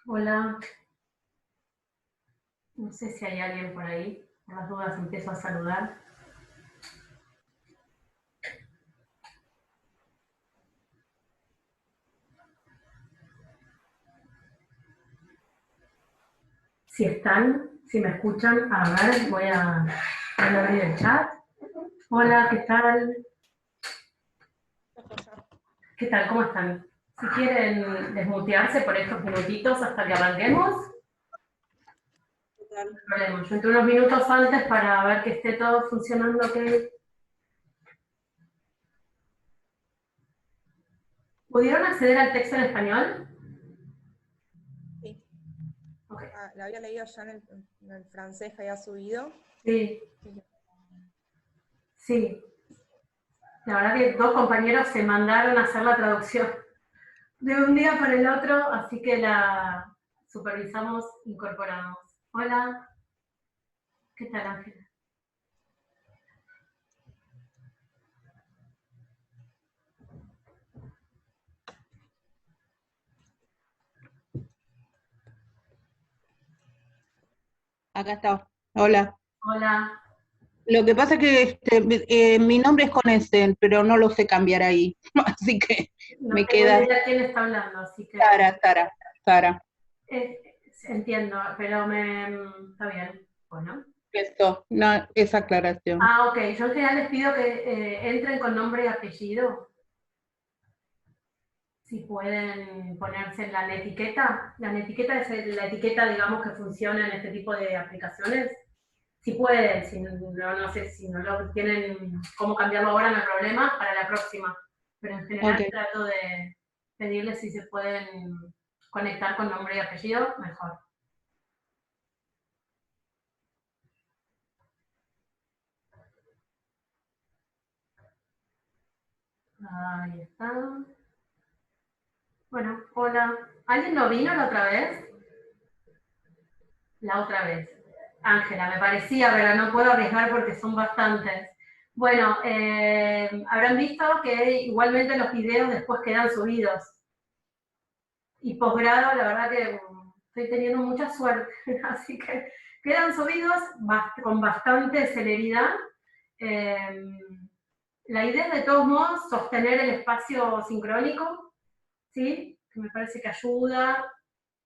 Hola, no sé si hay alguien por ahí. Por las dudas empiezo a saludar. Si están, si me escuchan, a ver, voy a abrir el chat. Hola, ¿qué tal? ¿Qué tal? ¿Cómo están? Si quieren desmutearse por estos minutitos hasta que arranquemos, no hay problema. Yo entro unos minutos antes para ver que esté todo funcionando ok. ¿Pudieron acceder al texto en español? Sí. Okay. La había leído ya en el francés que había subido. Sí. Sí. La verdad que dos compañeros se mandaron a hacer la traducción de un día para el otro, así que la supervisamos, incorporamos. Hola, ¿qué tal, Ángela? Acá está. Hola. Hola. Lo que pasa es que mi nombre es con S, pero no lo sé cambiar ahí. Así que No me tengo queda idea quién está hablando, así que... Sara. Entiendo, pero está bien. Bueno. Esto, no, esa aclaración. Ah, ok. Yo en general les pido que entren con nombre y apellido. Si pueden ponerse en la etiqueta. La etiqueta es la etiqueta, digamos, que funciona en este tipo de aplicaciones. Si pueden, si no sé si no lo tienen cómo cambiarlo ahora, no hay problema, para la próxima. Pero en general Okay. trato de pedirles si se pueden conectar con nombre y apellido, mejor. Ahí está. Bueno, hola. ¿Alguien no vino la otra vez? La otra vez. Ángela, me parecía, pero no puedo arriesgar porque son bastantes. Bueno, habrán visto que igualmente los videos después quedan subidos. Y posgrado, la verdad que estoy teniendo mucha suerte, así que quedan subidos con bastante celeridad. La idea es de todos modos sostener el espacio sincrónico, ¿sí? Que me parece que ayuda,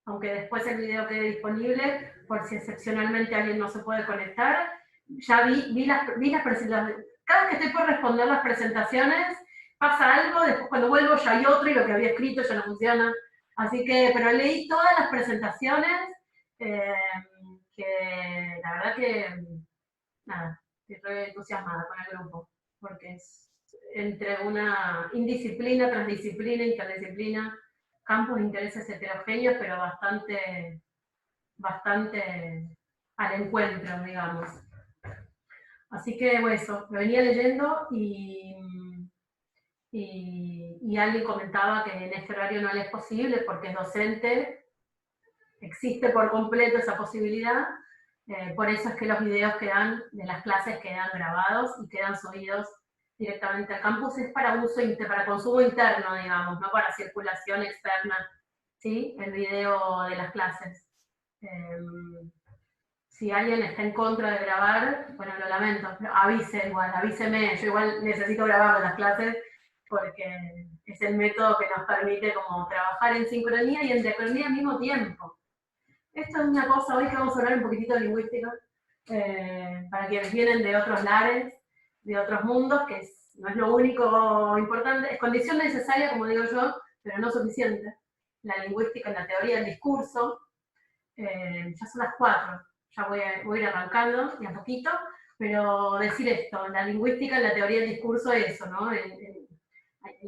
aunque después el video quede disponible, por si excepcionalmente alguien no se puede conectar. Ya vi las presentaciones, cada vez que estoy por responder las presentaciones, pasa algo, después cuando vuelvo ya hay otro y lo que había escrito ya no funciona. Así que, pero leí todas las presentaciones, que la verdad que, nada, estoy entusiasmada con el grupo, porque es entre una indisciplina, transdisciplina, interdisciplina, campos de intereses heterogéneos, pero bastante al encuentro, digamos. Así que bueno, eso, lo venía leyendo y alguien comentaba que en este horario no le es posible porque es docente, existe por completo esa posibilidad, por eso es que los videos de las clases quedan grabados y quedan subidos directamente al campus, es para para consumo interno, digamos, no para circulación externa, ¿sí? El video de las clases. Si alguien está en contra de grabar, bueno, lo lamento, avíseme, yo igual necesito grabar las clases porque es el método que nos permite como trabajar en sincronía y en diacronía al mismo tiempo. Esto es una cosa, hoy que vamos a hablar un poquitito de lingüística, para quienes vienen de otros lares, de otros mundos, que no es lo único importante, es condición necesaria, como digo yo, pero no suficiente. La lingüística en la teoría del discurso, ya son las 4, ya voy a ir arrancando y a poquito, pero decir esto, la lingüística en la teoría del discurso es eso, ¿no? En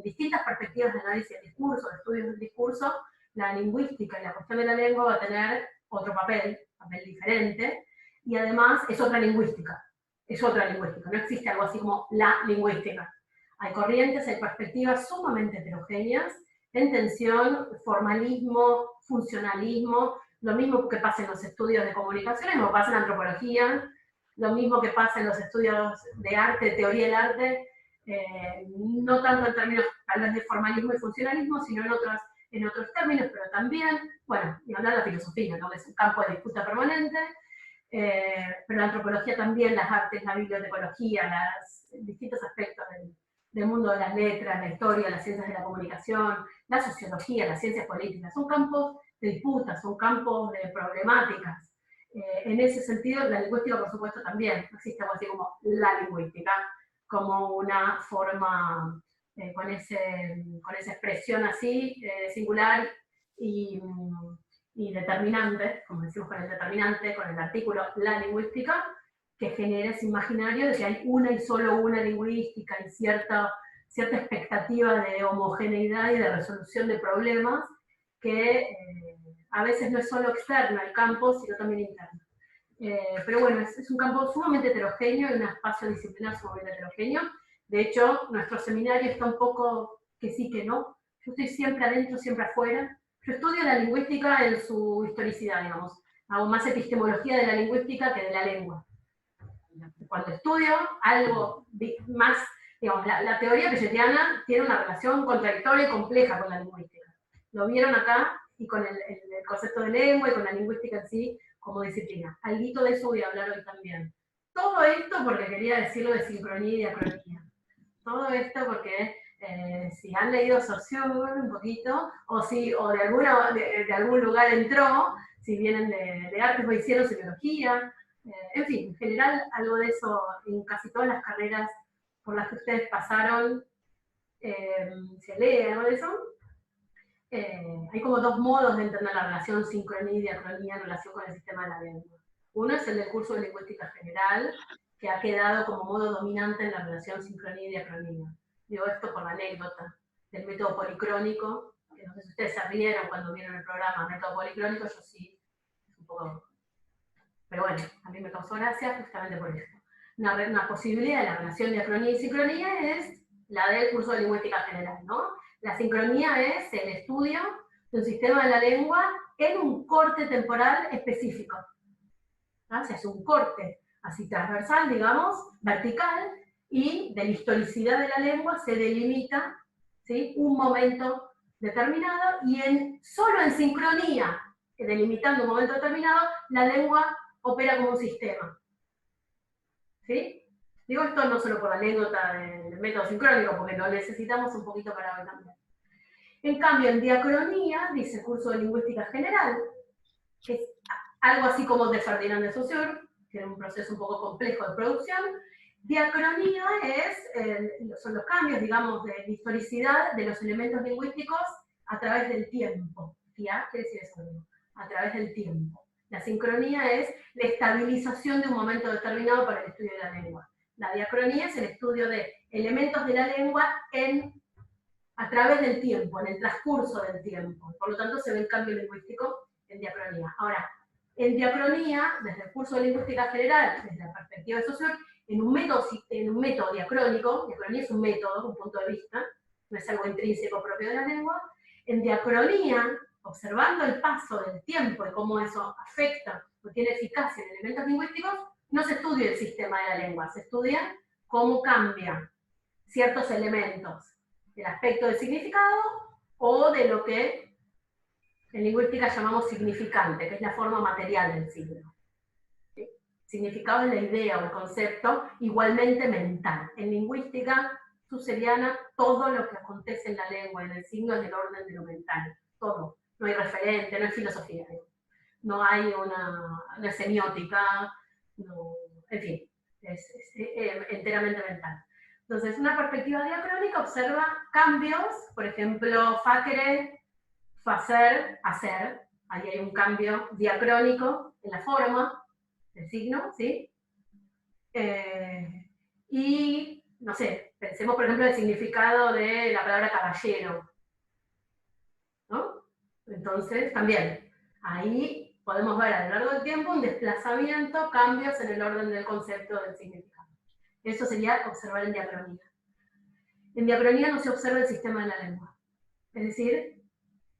distintas perspectivas de análisis del discurso, de estudios del discurso, la lingüística y la cuestión de la lengua va a tener otro papel diferente, y además es otra lingüística, no existe algo así como la lingüística. Hay corrientes, hay perspectivas sumamente heterogéneas, en tensión, formalismo, funcionalismo, lo mismo que pasa en los estudios de comunicación, lo mismo pasa en antropología, lo mismo que pasa en los estudios de arte, de teoría del arte, no tanto en términos tal vez de formalismo y funcionalismo, sino en en otros términos, pero también, bueno, y hablar de la filosofía, ¿no? Es un campo de disputa permanente, pero la antropología también, las artes, la bibliotecología, los distintos aspectos del mundo de las letras, la historia, las ciencias de la comunicación, la sociología, las ciencias políticas, son campos de disputa, son campos de problemáticas. En ese sentido, la lingüística, por supuesto, también. No existe algo así como la lingüística, como una forma con esa expresión así, singular y determinante, como decimos con el determinante, con el artículo la lingüística, que genera ese imaginario de que hay una y solo una lingüística y cierta expectativa de homogeneidad y de resolución de problemas que a veces no es solo externo al campo, sino también interno. Pero bueno, es un campo sumamente heterogéneo y un espacio disciplinar sumamente heterogéneo. De hecho, nuestro seminario está un poco que sí, que no. Yo estoy siempre adentro, siempre afuera. Yo estudio la lingüística en su historicidad, digamos. Hago más epistemología de la lingüística que de la lengua. Cuando estudio algo más, digamos, la teoría pelletiana tiene una relación contradictoria y compleja con la lingüística. Lo vieron acá y con el concepto de lengua y con la lingüística en sí como disciplina. Alguito de eso voy a hablar hoy también. Todo esto porque quería decirlo de sincronía y diacronía. Todo esto porque si han leído Saussure un poquito, o de algún lugar entró, si vienen de artes o hicieron sociología, en fin, en general algo de eso en casi todas las carreras por las que ustedes pasaron, se lee algo de eso. Hay como dos modos de entender la relación sincronía y diacronía en relación con el sistema de la lengua. Uno es el del curso de lingüística general, que ha quedado como modo dominante en la relación sincronía y diacronía. Digo esto por la anécdota del método policrónico, que no sé si ustedes se rieron cuando vieron el programa método policrónico, yo sí, es un poco... Pero bueno, a mí me causó gracia justamente por esto. Una posibilidad de la relación diacronía y sincronía es la del curso de lingüística general, ¿no? La sincronía es el estudio de un sistema de la lengua en un corte temporal específico. ¿No? O sea, es un corte así transversal, digamos, vertical, y de la historicidad de la lengua se delimita, ¿sí?, un momento determinado, y solo en sincronía, delimitando un momento determinado, la lengua opera como un sistema. ¿Sí? Digo esto no solo por la anécdota del método sincrónico, porque lo necesitamos un poquito para hoy también. En cambio, en diacronía, dice el curso de lingüística general, que es algo así como de Ferdinand de Saussure, que era un proceso un poco complejo de producción. Diacronía son los cambios, digamos, de historicidad de los elementos lingüísticos a través del tiempo. ¿Ya? ¿Qué quiere decir eso? A través del tiempo. La sincronía es la estabilización de un momento determinado para el estudio de la lengua. La diacronía es el estudio de elementos de la lengua a través del tiempo, en el transcurso del tiempo. Por lo tanto, se ve el cambio lingüístico en diacronía. Ahora, en diacronía, desde el curso de lingüística general, desde la perspectiva de Saussure, en un método diacrónico, diacronía es un método, un punto de vista, no es algo intrínseco propio de la lengua, en diacronía, observando el paso del tiempo y cómo eso afecta o tiene eficacia en elementos lingüísticos, no se estudia el sistema de la lengua, se estudia cómo cambian ciertos elementos del aspecto del significado o de lo que en lingüística llamamos significante, que es la forma material del signo. ¿Sí? Significado es la idea o el concepto, igualmente mental. En lingüística susseriana, todo lo que acontece en la lengua, en el signo, es del orden de lo mental. Todo. No hay referente, no hay filosofía. No hay una semiótica, no, en fin, es enteramente mental. Entonces, una perspectiva diacrónica observa cambios, por ejemplo, facere, facer, hacer. Ahí hay un cambio diacrónico en la forma del signo, ¿sí? Y, no sé, pensemos, por ejemplo, en el significado de la palabra caballero, ¿no? Entonces, también, ahí podemos ver a lo largo del tiempo un desplazamiento, cambios en el orden del concepto del significado. Eso sería observar en diacronía. En diacronía no se observa el sistema de la lengua, es decir,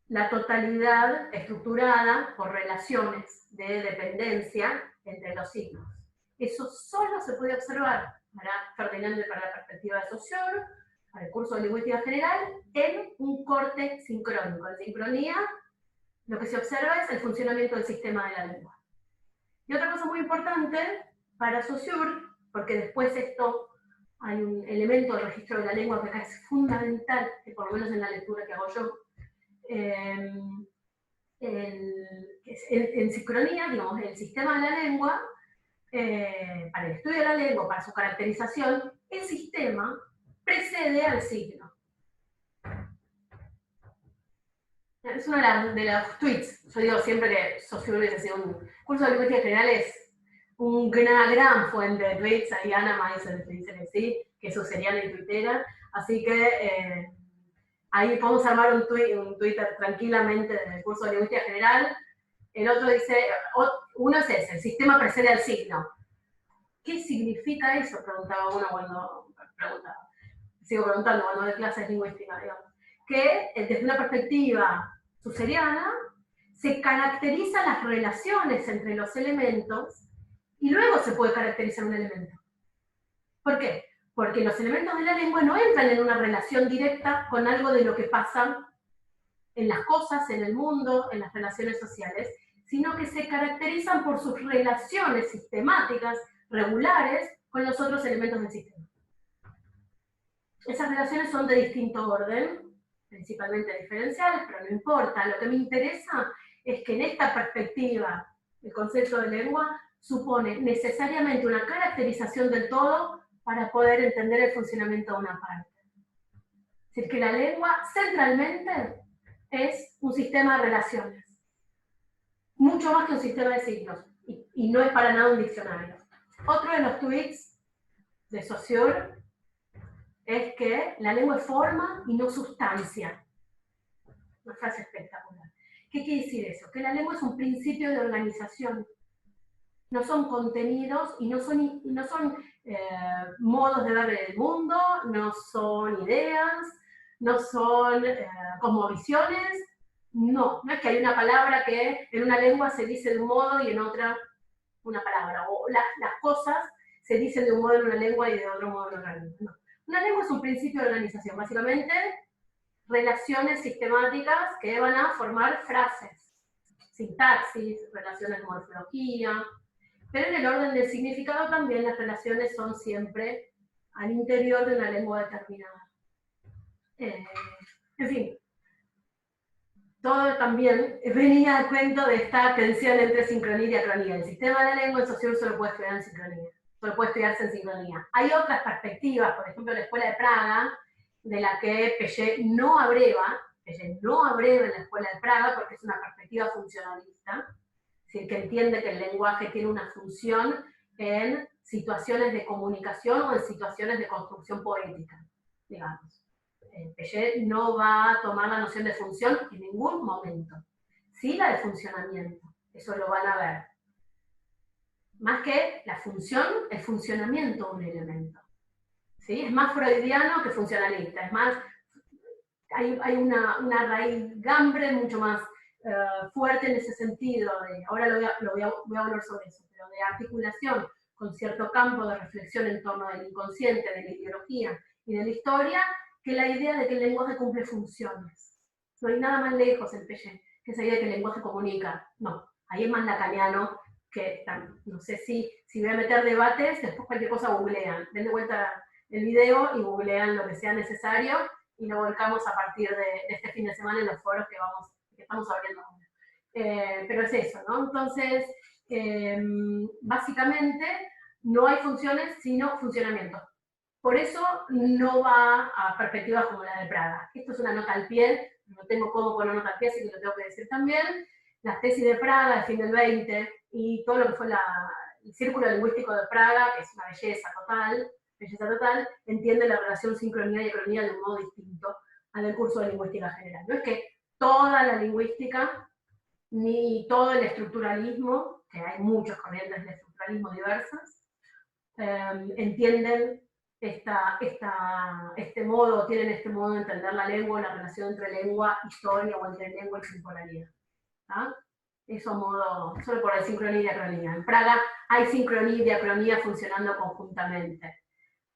la totalidad estructurada por relaciones de dependencia entre los signos. Eso solo se puede observar para Ferdinand, para la perspectiva de Saussure, para el curso de lingüística general, en un corte sincrónico. En sincronía, lo que se observa es el funcionamiento del sistema de la lengua. Y otra cosa muy importante para Saussure, porque después esto hay un elemento del registro de la lengua que acá es fundamental, que por lo menos en la lectura que hago yo, en sincronía, digamos, el sistema de la lengua, para el estudio de la lengua, para su caracterización, el sistema precede al signo. Es uno de los tweets. Yo digo siempre que Saussure hubiese sido un curso de lingüística general, es una gran fuente de tweets. Ahí Ana Mason dice que sí, que es suseriana y tuitera. Así que ahí podemos armar un Twitter tranquilamente del curso de lingüística general. El otro dice, uno es ese, el sistema precede al signo. ¿Qué significa eso? Preguntaba uno cuando preguntaba. Sigo preguntando cuando doy clases lingüísticas, digamos. Que desde una perspectiva susseriana se caracterizan las relaciones entre los elementos y luego se puede caracterizar un elemento. ¿Por qué? Porque los elementos de la lengua no entran en una relación directa con algo de lo que pasa en las cosas, en el mundo, en las relaciones sociales, sino que se caracterizan por sus relaciones sistemáticas, regulares, con los otros elementos del sistema. Esas relaciones son de distinto orden, principalmente diferenciales, pero no importa. Lo que me interesa es que en esta perspectiva el concepto de lengua supone necesariamente una caracterización del todo para poder entender el funcionamiento de una parte. Es decir, que la lengua centralmente es un sistema de relaciones, mucho más que un sistema de signos, y no es para nada un diccionario. Otro de los tweets de Saussure es que la lengua es forma y no sustancia. Una frase espectacular. ¿Qué quiere decir eso? Que la lengua es un principio de organización. No son contenidos y no son modos de ver el mundo, no son ideas, no son cosmovisiones. No es que hay una palabra que en una lengua se dice de un modo y en otra una palabra. O las cosas se dicen de un modo en una lengua y de otro modo en otra lengua. No. Una lengua es un principio de organización, básicamente relaciones sistemáticas que van a formar frases, sintaxis, relaciones de morfología, pero en el orden del significado también las relaciones son siempre al interior de una lengua determinada. En fin, todo también venía a cuento de esta tensión entre sincronía y diacronía. El sistema de la lengua en Saussure solo puede estudiar en sincronía, solo puede estudiarse en sincronía. Hay otras perspectivas, por ejemplo, la Escuela de Praga, de la que Piaget no abreva en la Escuela de Praga porque es una perspectiva funcionalista, es decir, que entiende que el lenguaje tiene una función en situaciones de comunicación o en situaciones de construcción poética, digamos. Piaget no va a tomar la noción de función en ningún momento, sí la de funcionamiento, eso lo van a ver. Más que la función, el funcionamiento de un elemento. ¿Sí? Es más freudiano que funcionalista, es más, hay una raíz gambre mucho más fuerte en ese sentido, ahora voy a hablar sobre eso, pero de articulación con cierto campo de reflexión en torno del inconsciente, de la ideología y de la historia, que la idea de que el lenguaje cumple funciones. No hay nada más lejos en Piaget que esa idea de que el lenguaje comunica. No, ahí es más lacaniano, que no sé si voy a meter debates, después cualquier cosa googlean, den de vuelta el video y googlean lo que sea necesario y lo volcamos a partir de este fin de semana en los foros que estamos abriendo ahora. Pero es eso, ¿no? Entonces, básicamente, no hay funciones, sino funcionamiento. Por eso no va a perspectivas como la de Praga. Esto es una nota al pie, no tengo cómo poner nota al pie, así que lo tengo que decir también. Las tesis de Praga, del fin del 20, y todo lo que fue el círculo lingüístico de Praga, que es una belleza total, entiende la relación sincronía y diacronía de un modo distinto al del curso de lingüística general. No es que toda la lingüística, ni todo el estructuralismo, que hay muchas corrientes de estructuralismo diversas, entienden tienen este modo de entender la lengua, la relación entre lengua, historia, o entre lengua y temporalidad. ¿Ah? Eso solo por el sincronía y diacronía. En Praga hay sincronía y diacronía funcionando conjuntamente.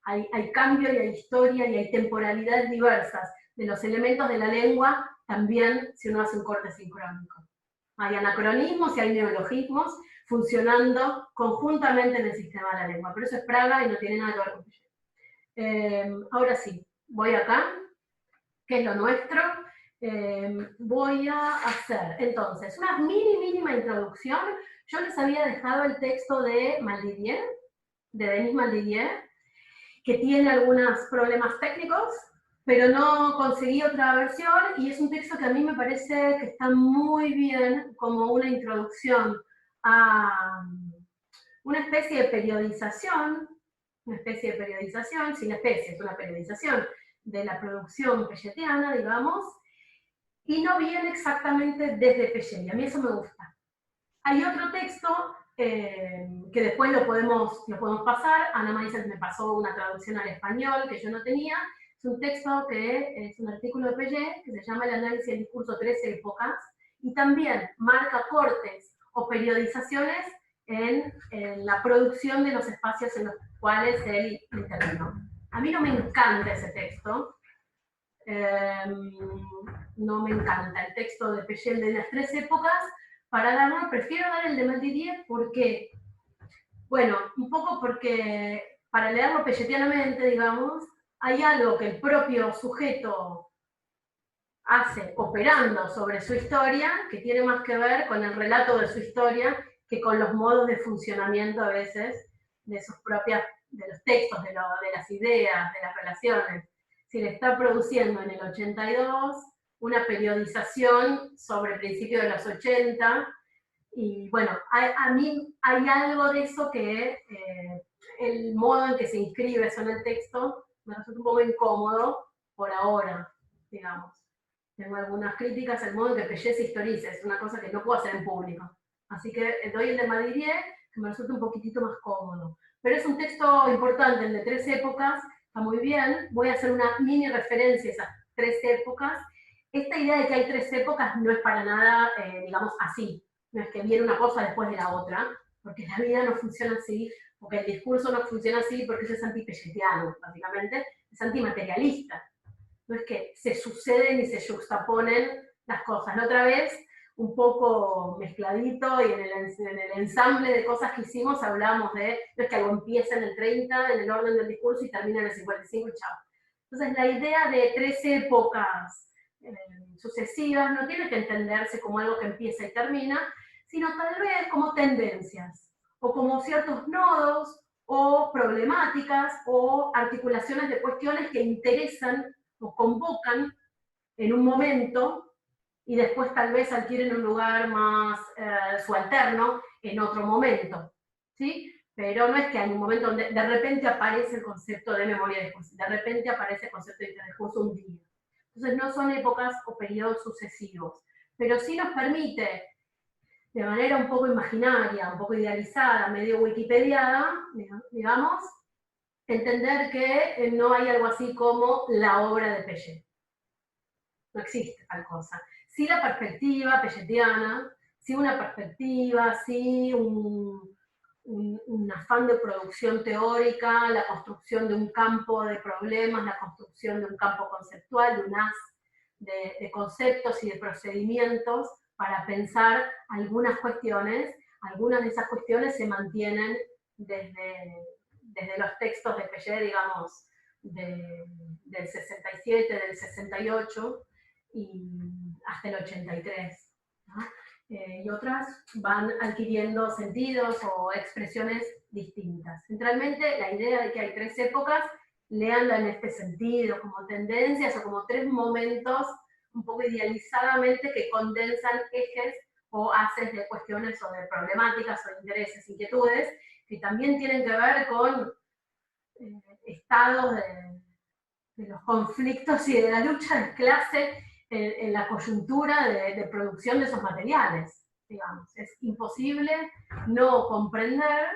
hay cambio y hay historia y hay temporalidades diversas de los elementos de la lengua, también si uno hace un corte sincrónico. Hay anacronismos y hay neologismos funcionando conjuntamente en el sistema de la lengua. Pero eso es Praga y no tiene nada que ver con Piaget. Ahora sí, voy acá, que es lo nuestro. Voy a hacer, entonces, una mínima introducción. Yo les había dejado el texto de Maldidier, de Denis Maldidier, que tiene algunos problemas técnicos, pero no conseguí otra versión, y es un texto que a mí me parece que está muy bien como una introducción a una especie de periodización, sin especie, es una periodización de la producción pelletiana, digamos, y no viene exactamente desde Piaget, y a mí eso me gusta. Hay otro texto que después lo podemos pasar. Ana Maíz me pasó una traducción al español que yo no tenía. Es un texto que es un artículo de Piaget que se llama El análisis del discurso 13 épocas, y también marca cortes o periodizaciones en la producción de los espacios en los cuales él intervino. A mí no me encanta ese texto. No me encanta el texto de Piaget de las 3 épocas. Para dar uno, prefiero dar el de Maldidier porque, bueno, un poco porque para leerlo pelletianamente, digamos, hay algo que el propio sujeto hace operando sobre su historia, que tiene más que ver con el relato de su historia que con los modos de funcionamiento a veces de sus propias, de los textos, de las ideas, de las relaciones. Si le está produciendo en el 82 una periodización sobre el principio de los 80, y bueno, a mí hay algo de eso que el modo en que se inscribe eso en el texto me resulta un poco incómodo por ahora, digamos. Tengo algunas críticas al modo en que Piaget se historiza, es una cosa que no puedo hacer en público. Así que doy el de Maldidier, que me resulta un poquitito más cómodo. Pero es un texto importante, el de 3 épocas, está muy bien. Voy a hacer una mini referencia a esas 3 épocas. Esta idea de que hay 3 épocas no es para nada, digamos, así. No es que viene una cosa después de la otra, porque la vida no funciona así, porque el discurso no funciona así, porque eso es antipelletiano, básicamente, es antimaterialista. No es que se suceden y se juxtaponen las cosas. La otra vez, un poco mezcladito, y en el ensamble de cosas que hicimos hablamos de, no es que algo empieza en el 30, en el orden del discurso, y termina en el 55 y chao. Entonces la idea de 3 épocas sucesivas no tiene que entenderse como algo que empieza y termina, sino tal vez como tendencias, o como ciertos nodos, o problemáticas, o articulaciones de cuestiones que interesan o convocan en un momento, y después tal vez adquieren un lugar más subalterno en otro momento, ¿sí? Pero no es que hay un momento donde de repente aparece el concepto de memoria discursiva, de repente aparece el concepto de discurso un día. Entonces no son épocas o periodos sucesivos, pero sí nos permite, de manera un poco imaginaria, un poco idealizada, medio wikipediada, digamos, entender que no hay algo así como la obra de Piaget. No existe tal cosa. Sí la perspectiva pelletiana, sí una perspectiva, sí un afán de producción teórica, la construcción de un campo de problemas, la construcción de un campo conceptual, de un haz de conceptos y de procedimientos para pensar algunas cuestiones. Algunas de esas cuestiones se mantienen desde los textos de Piaget, digamos, del 67, del 68, y hasta el 83. ¿No? Y otras van adquiriendo sentidos o expresiones distintas. Centralmente, la idea de que hay 3 épocas, léanla en este sentido, como tendencias o como 3 momentos un poco idealizadamente que condensan ejes o haces de cuestiones o de problemáticas o intereses, inquietudes, que también tienen que ver con estados de los conflictos y de la lucha de clase en la coyuntura de producción de esos materiales, digamos. Es imposible no comprender,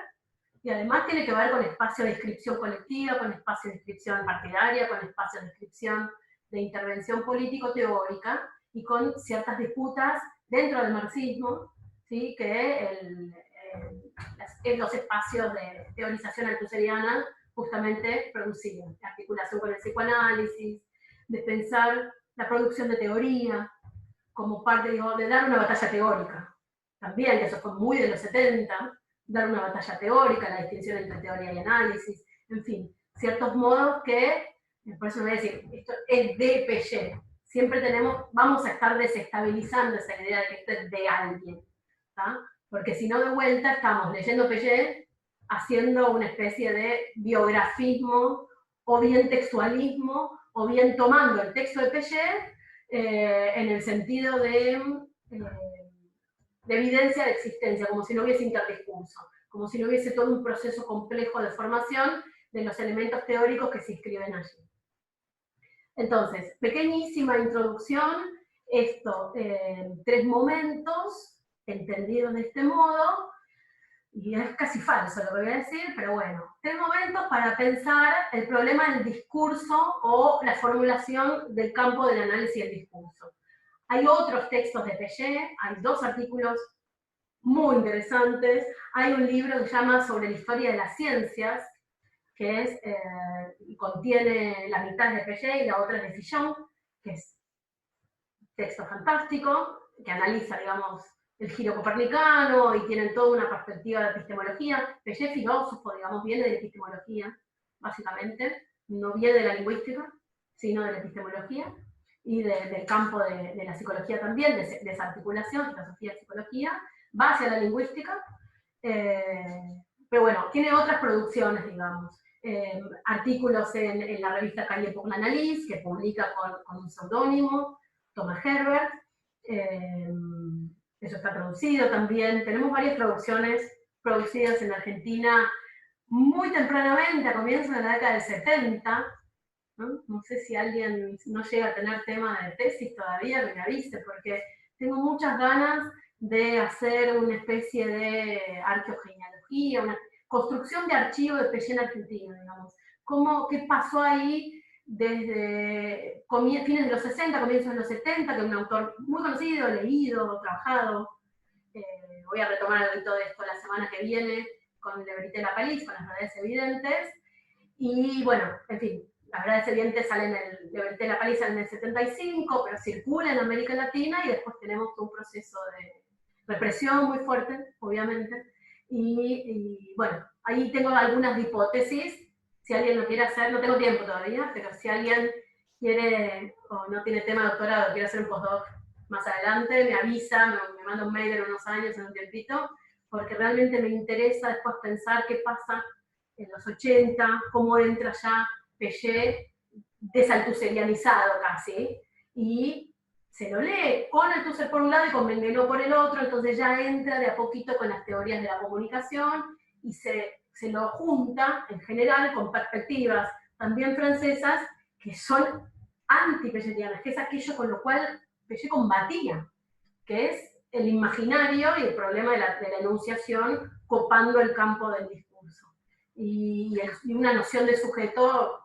y además tiene que ver con espacio de inscripción colectiva, con espacio de inscripción partidaria, con espacio de inscripción de intervención político-teórica, y con ciertas disputas dentro del marxismo, ¿sí? Que los espacios de teorización altuseriana justamente producida, de articulación con el psicoanálisis, de pensar la producción de teoría, como parte, digo, de dar una batalla teórica. También, que eso fue muy de los 70, dar una batalla teórica, la distinción entre teoría y análisis, en fin, ciertos modos que, por eso voy a decir, esto es de Piaget. Siempre vamos a estar desestabilizando esa idea de que esto es de alguien, ¿tá? Porque si no, de vuelta estamos leyendo Piaget, haciendo una especie de biografismo, o bien textualismo, o bien tomando el texto de Piaget en el sentido de evidencia de existencia, como si no hubiese interdiscurso, como si no hubiese todo un proceso complejo de formación de los elementos teóricos que se inscriben allí. Entonces, pequeñísima introducción, esto, 3 momentos, entendidos de este modo, y es casi falso lo que voy a decir, pero bueno, 3 momentos para pensar el problema del discurso o la formulación del campo del análisis del discurso. Hay otros textos de Piaget, hay 2 artículos muy interesantes, hay un libro que se llama Sobre la historia de las ciencias, que contiene la mitad de Piaget y la otra es de Fillon, que es texto fantástico, que analiza, digamos, el giro copernicano y tienen toda una perspectiva de epistemología. Piaget, filósofo, digamos, viene de la epistemología, básicamente, no viene de la lingüística, sino de la epistemología y del campo de la psicología también, de esa articulación, filosofía y psicología, va hacia la lingüística, pero bueno, tiene otras producciones, digamos. Artículos en la revista Cahiers pour l'Analyse, que publica con un seudónimo, Thomas Herbert, eso está traducido también. Tenemos varias traducciones producidas en Argentina muy tempranamente, a comienzos de la década del 70, ¿no? No sé si alguien no llega a tener tema de tesis todavía, que me avise, porque tengo muchas ganas de hacer una especie de arqueogenealogía, una construcción de archivo de Piaget en Argentina, digamos. ¿Qué pasó ahí desde fines de los 60, comienzos de los 70, que es un autor muy conocido, leído, trabajado? Voy a retomar algo de todo esto la semana que viene con Le Verité la Palisse, con las verdades evidentes. Y bueno, en fin, las verdades evidentes salen Le Verité la Palisse en el 75, pero circula en América Latina y después tenemos un proceso de represión muy fuerte, obviamente. Y bueno, ahí tengo algunas hipótesis. Si alguien lo quiere hacer, no tengo tiempo todavía, pero si alguien quiere o no tiene tema de doctorado, quiere hacer un postdoc más adelante, me avisa, me manda un mail en unos años, en un tiempito, porque realmente me interesa después pensar qué pasa en los 80, cómo entra ya Piaget desaltuserianizado casi, y se lo lee con Althusser por un lado y con Mengele por el otro, entonces ya entra de a poquito con las teorías de la comunicación y se lo junta en general con perspectivas también francesas que son anti-piagetianas, que es aquello con lo cual Piaget combatía, que es el imaginario y el problema de la enunciación copando el campo del discurso. Y una noción de sujeto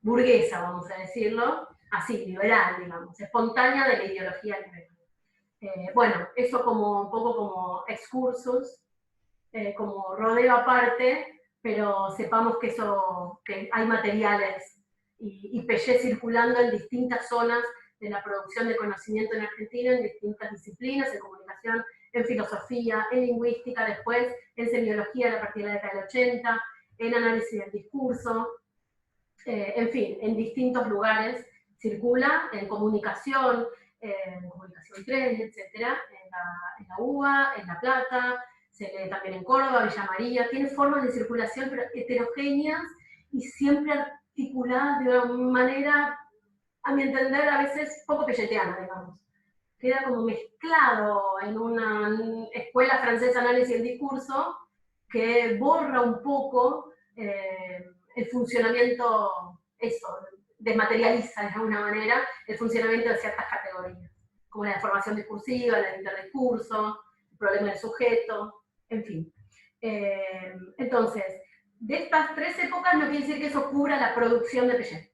burguesa, vamos a decirlo, así, liberal, digamos, espontánea de la ideología liberal. Bueno, eso como un poco como excursus, como rodeo aparte, pero sepamos que hay materiales y Piaget circulando en distintas zonas de la producción de conocimiento en Argentina, en distintas disciplinas, en comunicación, en filosofía, en lingüística, después en semiología a partir de la década del 80, en análisis del discurso, en fin, en distintos lugares circula, en comunicación 3, etcétera, en la UBA, en La Plata, se lee también en Córdoba, Villa María, tiene formas de circulación pero heterogéneas y siempre articuladas de una manera, a mi entender, a veces poco piagetiana, digamos. Queda como mezclado en una escuela francesa de análisis del discurso que borra un poco el funcionamiento, desmaterializa de alguna manera el funcionamiento de ciertas categorías, como la deformación discursiva, el interdiscurso, el problema del sujeto, en fin. Entonces, de estas 3 épocas no quiere decir que eso cubra la producción de Piaget.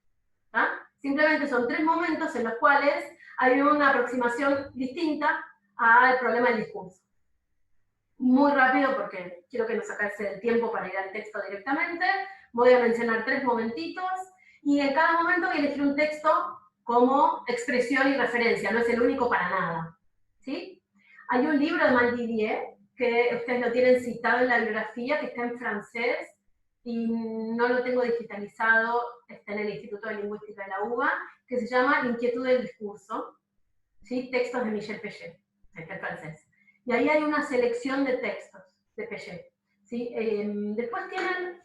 Simplemente son 3 momentos en los cuales hay una aproximación distinta al problema del discurso. Muy rápido, porque quiero que nos sacarse el tiempo para ir al texto directamente. voy a mencionar 3 momentitos, y en cada momento voy a elegir un texto como expresión y referencia, no es el único para nada, ¿sí? Hay un libro de Maldivier, que ustedes lo tienen citado en la bibliografía, que está en francés, y no lo tengo digitalizado, está en el Instituto de Lingüística de la UBA, que se llama L'inquietud del discurso, ¿sí? Textos de Michel Pechet, está en francés. Y ahí hay una selección de textos de Pechet, ¿sí? Después tienen,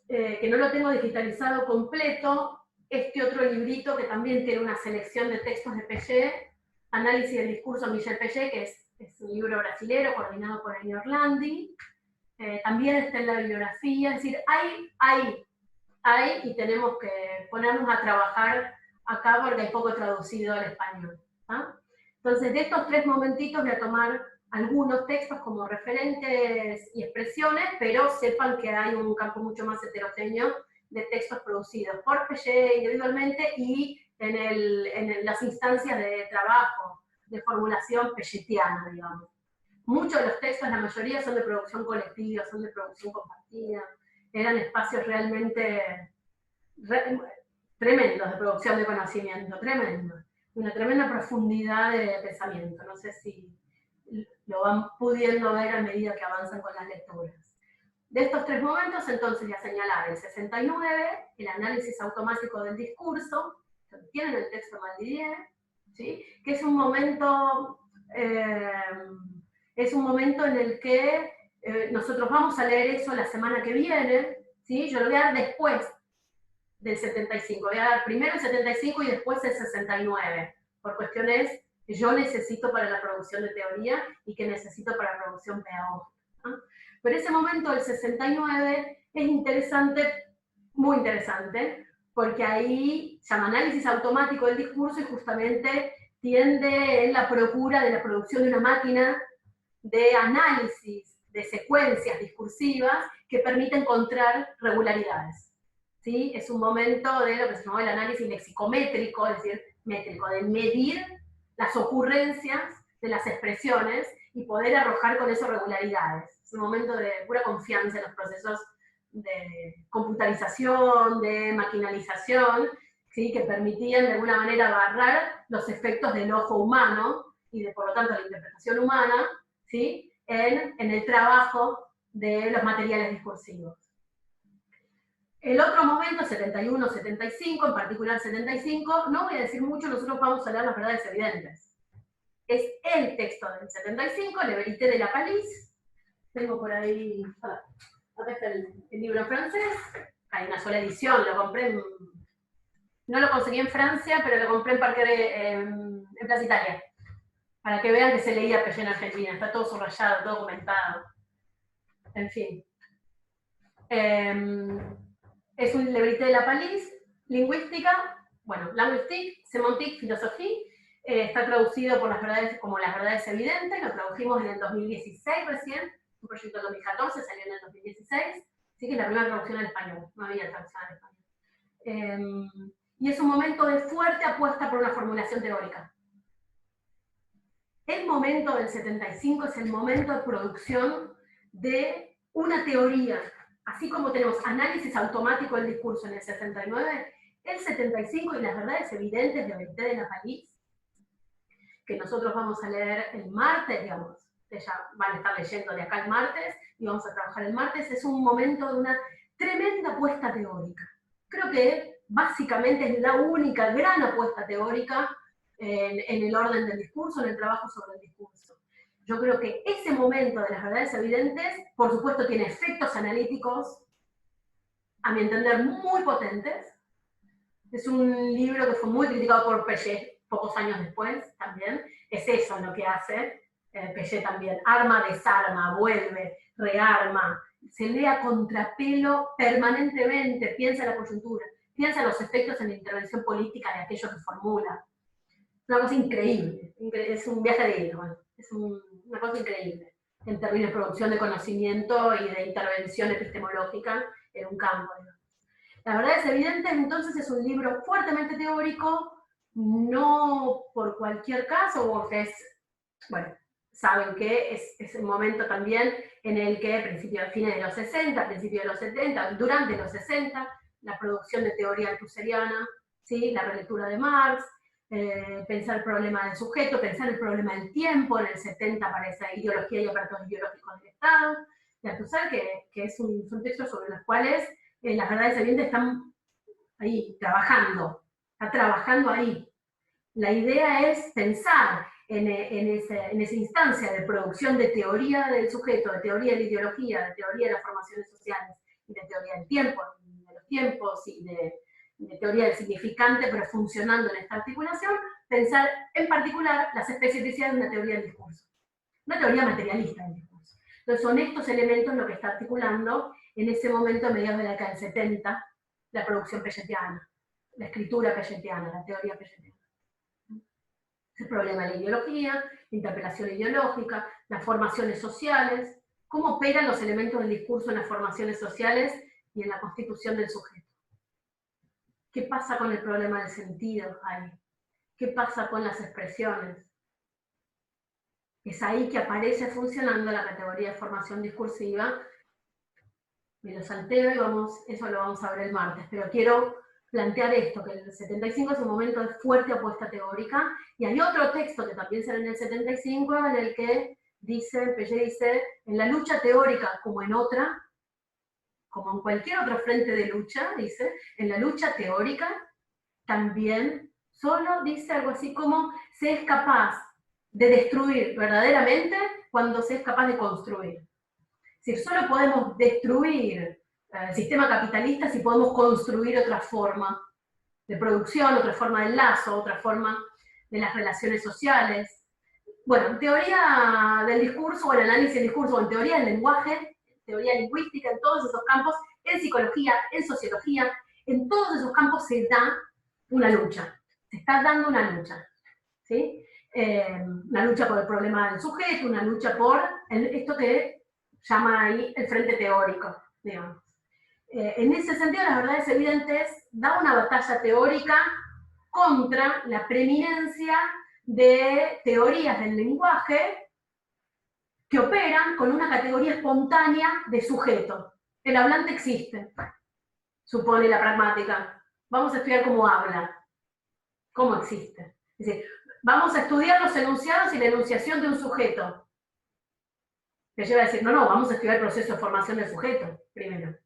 que no lo tengo digitalizado completo, este otro librito que también tiene una selección de textos de Pechet, Análisis del discurso de Michel Pechet, que es un libro brasilero coordinado por Eni Orlandi. También está en la bibliografía, es decir, hay, y tenemos que ponernos a trabajar acá porque hay poco traducido al español. ¿Ah? Entonces, de estos 3 momentitos voy a tomar algunos textos como referentes y expresiones, pero sepan que hay un campo mucho más heterogéneo de textos producidos por Pechet individualmente y en las instancias de trabajo, de formulación pechetiana, digamos. Muchos de los textos, la mayoría, son de producción colectiva, son de producción compartida, eran espacios realmente tremendos de producción de conocimiento, tremendos, una tremenda profundidad de pensamiento, no sé si lo van pudiendo ver a medida que avanzan con las lecturas. De estos 3 momentos, entonces, voy a señalar el 69, el análisis automático del discurso, tienen el texto de Maldivier, ¿sí? Que es un momento en el que nosotros vamos a leer eso la semana que viene, ¿sí? Yo lo voy a dar después del 75, voy a dar primero el 75 y después el 69, por cuestiones que yo necesito para la producción de teoría y que necesito para la producción pedagógica, ¿no? Pero ese momento del 69 es interesante, muy interesante, porque ahí se llama análisis automático del discurso y justamente tiende en la procura de la producción de una máquina de análisis de secuencias discursivas que permite encontrar regularidades, ¿sí? Es un momento de lo que se llama el análisis lexicométrico, es decir, métrico, de medir las ocurrencias de las expresiones y poder arrojar con eso regularidades. Es un momento de pura confianza en los procesos de computarización, de maquinalización, ¿sí? Que permitían de alguna manera barrar los efectos del ojo humano y de, por lo tanto, la interpretación humana, ¿sí? en el trabajo de los materiales discursivos. El otro momento, 71-75, en particular 75, no voy a decir mucho, nosotros vamos a leer las verdades evidentes. Es el texto del 75, Le Vérité de la Palisse. Tengo por ahí, acá está el libro en francés, hay una sola edición, lo compré no lo conseguí en Francia, pero lo compré en Plaza Italia, para que vean que se leía Pechet en Argentina, está todo subrayado, todo comentado, en fin. Es un Le Vérité de la Palisse, lingüística, bueno, linguistique, sémantique, filosofía, está traducido por como Las Verdades Evidentes, lo tradujimos en el 2016 recién, un proyecto del 2014, salió en el 2016, sí que es la primera traducción al español, no había traducción al español. Y es un momento de fuerte apuesta por una formulación teórica. El momento del 75 es el momento de producción de una teoría. Así como tenemos análisis automático del discurso en el 69, el 75 y Las Verdades Evidentes de Vérité de la Palisse, que nosotros vamos a leer el martes, digamos, ya van a estar leyendo de acá el martes, y vamos a trabajar el martes, es un momento de una tremenda apuesta teórica. Creo que básicamente es la única gran apuesta teórica en el orden del discurso, en el trabajo sobre el discurso. Yo creo que ese momento de Las Verdades Evidentes, por supuesto, tiene efectos analíticos, a mi entender, muy potentes. Es un libro que fue muy criticado por Pechet pocos años después también. Es eso lo que hace Pechet también. Arma, desarma, vuelve, rearma. Se lee a contrapelo permanentemente, piensa en la coyuntura, piensa en los efectos en la intervención política de aquello que formula. Es una cosa increíble, es un viaje de hilo, bueno, es una cosa increíble en términos de producción de conocimiento y de intervención epistemológica en un campo. La verdad es evidente, entonces es un libro fuertemente teórico, no por cualquier caso, porque es, bueno, saben que es un momento también en el que, fines de los 60, principios de los 70, durante los 60, la producción de teoría althuseriana, ¿sí? La relectura de Marx, pensar el problema del sujeto, pensar el problema del tiempo, en el 70 aparece Ideología y aparatos ideológicos del Estado, de Althusser, que son textos sobre los cuales las verdades evidentes están ahí, está trabajando ahí. La idea es pensar en esa instancia de producción de teoría del sujeto, de teoría de la ideología, de teoría de las formaciones sociales, y de teoría del tiempo, de los tiempos, y de teoría del significante, pero funcionando en esta articulación, pensar en particular las especificidades de una teoría del discurso, una teoría materialista del discurso. Entonces son estos elementos lo que está articulando en ese momento, a mediados de la década del 70, la producción pelletiana, la escritura pelletiana, la teoría pelletiana. El problema de la ideología, la interpelación ideológica, las formaciones sociales, cómo operan los elementos del discurso en las formaciones sociales y en la constitución del sujeto. ¿Qué pasa con el problema del sentido ahí? ¿Qué pasa con las expresiones? Es ahí que aparece funcionando la categoría de formación discursiva. Me lo salteo y eso lo vamos a ver el martes, pero quiero plantear esto, que el 75 es un momento de fuerte apuesta teórica, y hay otro texto que también sale en el 75, en el que Pellet dice, en la lucha teórica como en otra, como en cualquier otro frente de lucha, dice, en la lucha teórica también solo dice algo así como se es capaz de destruir verdaderamente cuando se es capaz de construir. Si solo podemos destruir el sistema capitalista si podemos construir otra forma de producción, otra forma de enlazo, otra forma de las relaciones sociales. Bueno, en teoría del discurso, o en análisis del discurso, o en teoría del lenguaje, teoría lingüística, en todos esos campos, en psicología, en sociología, en todos esos campos se da una lucha. Se está dando una lucha. ¿Sí? Una lucha por el problema del sujeto, una lucha por esto que llama ahí el frente teórico, digamos. En ese sentido, las verdades evidentes da una batalla teórica contra la preeminencia de teorías del lenguaje que operan con una categoría espontánea de sujeto. El hablante existe, supone la pragmática. Vamos a estudiar cómo habla, cómo existe. Es decir, vamos a estudiar los enunciados y la enunciación de un sujeto. Que lleva a decir, no, vamos a estudiar el proceso de formación del sujeto primero.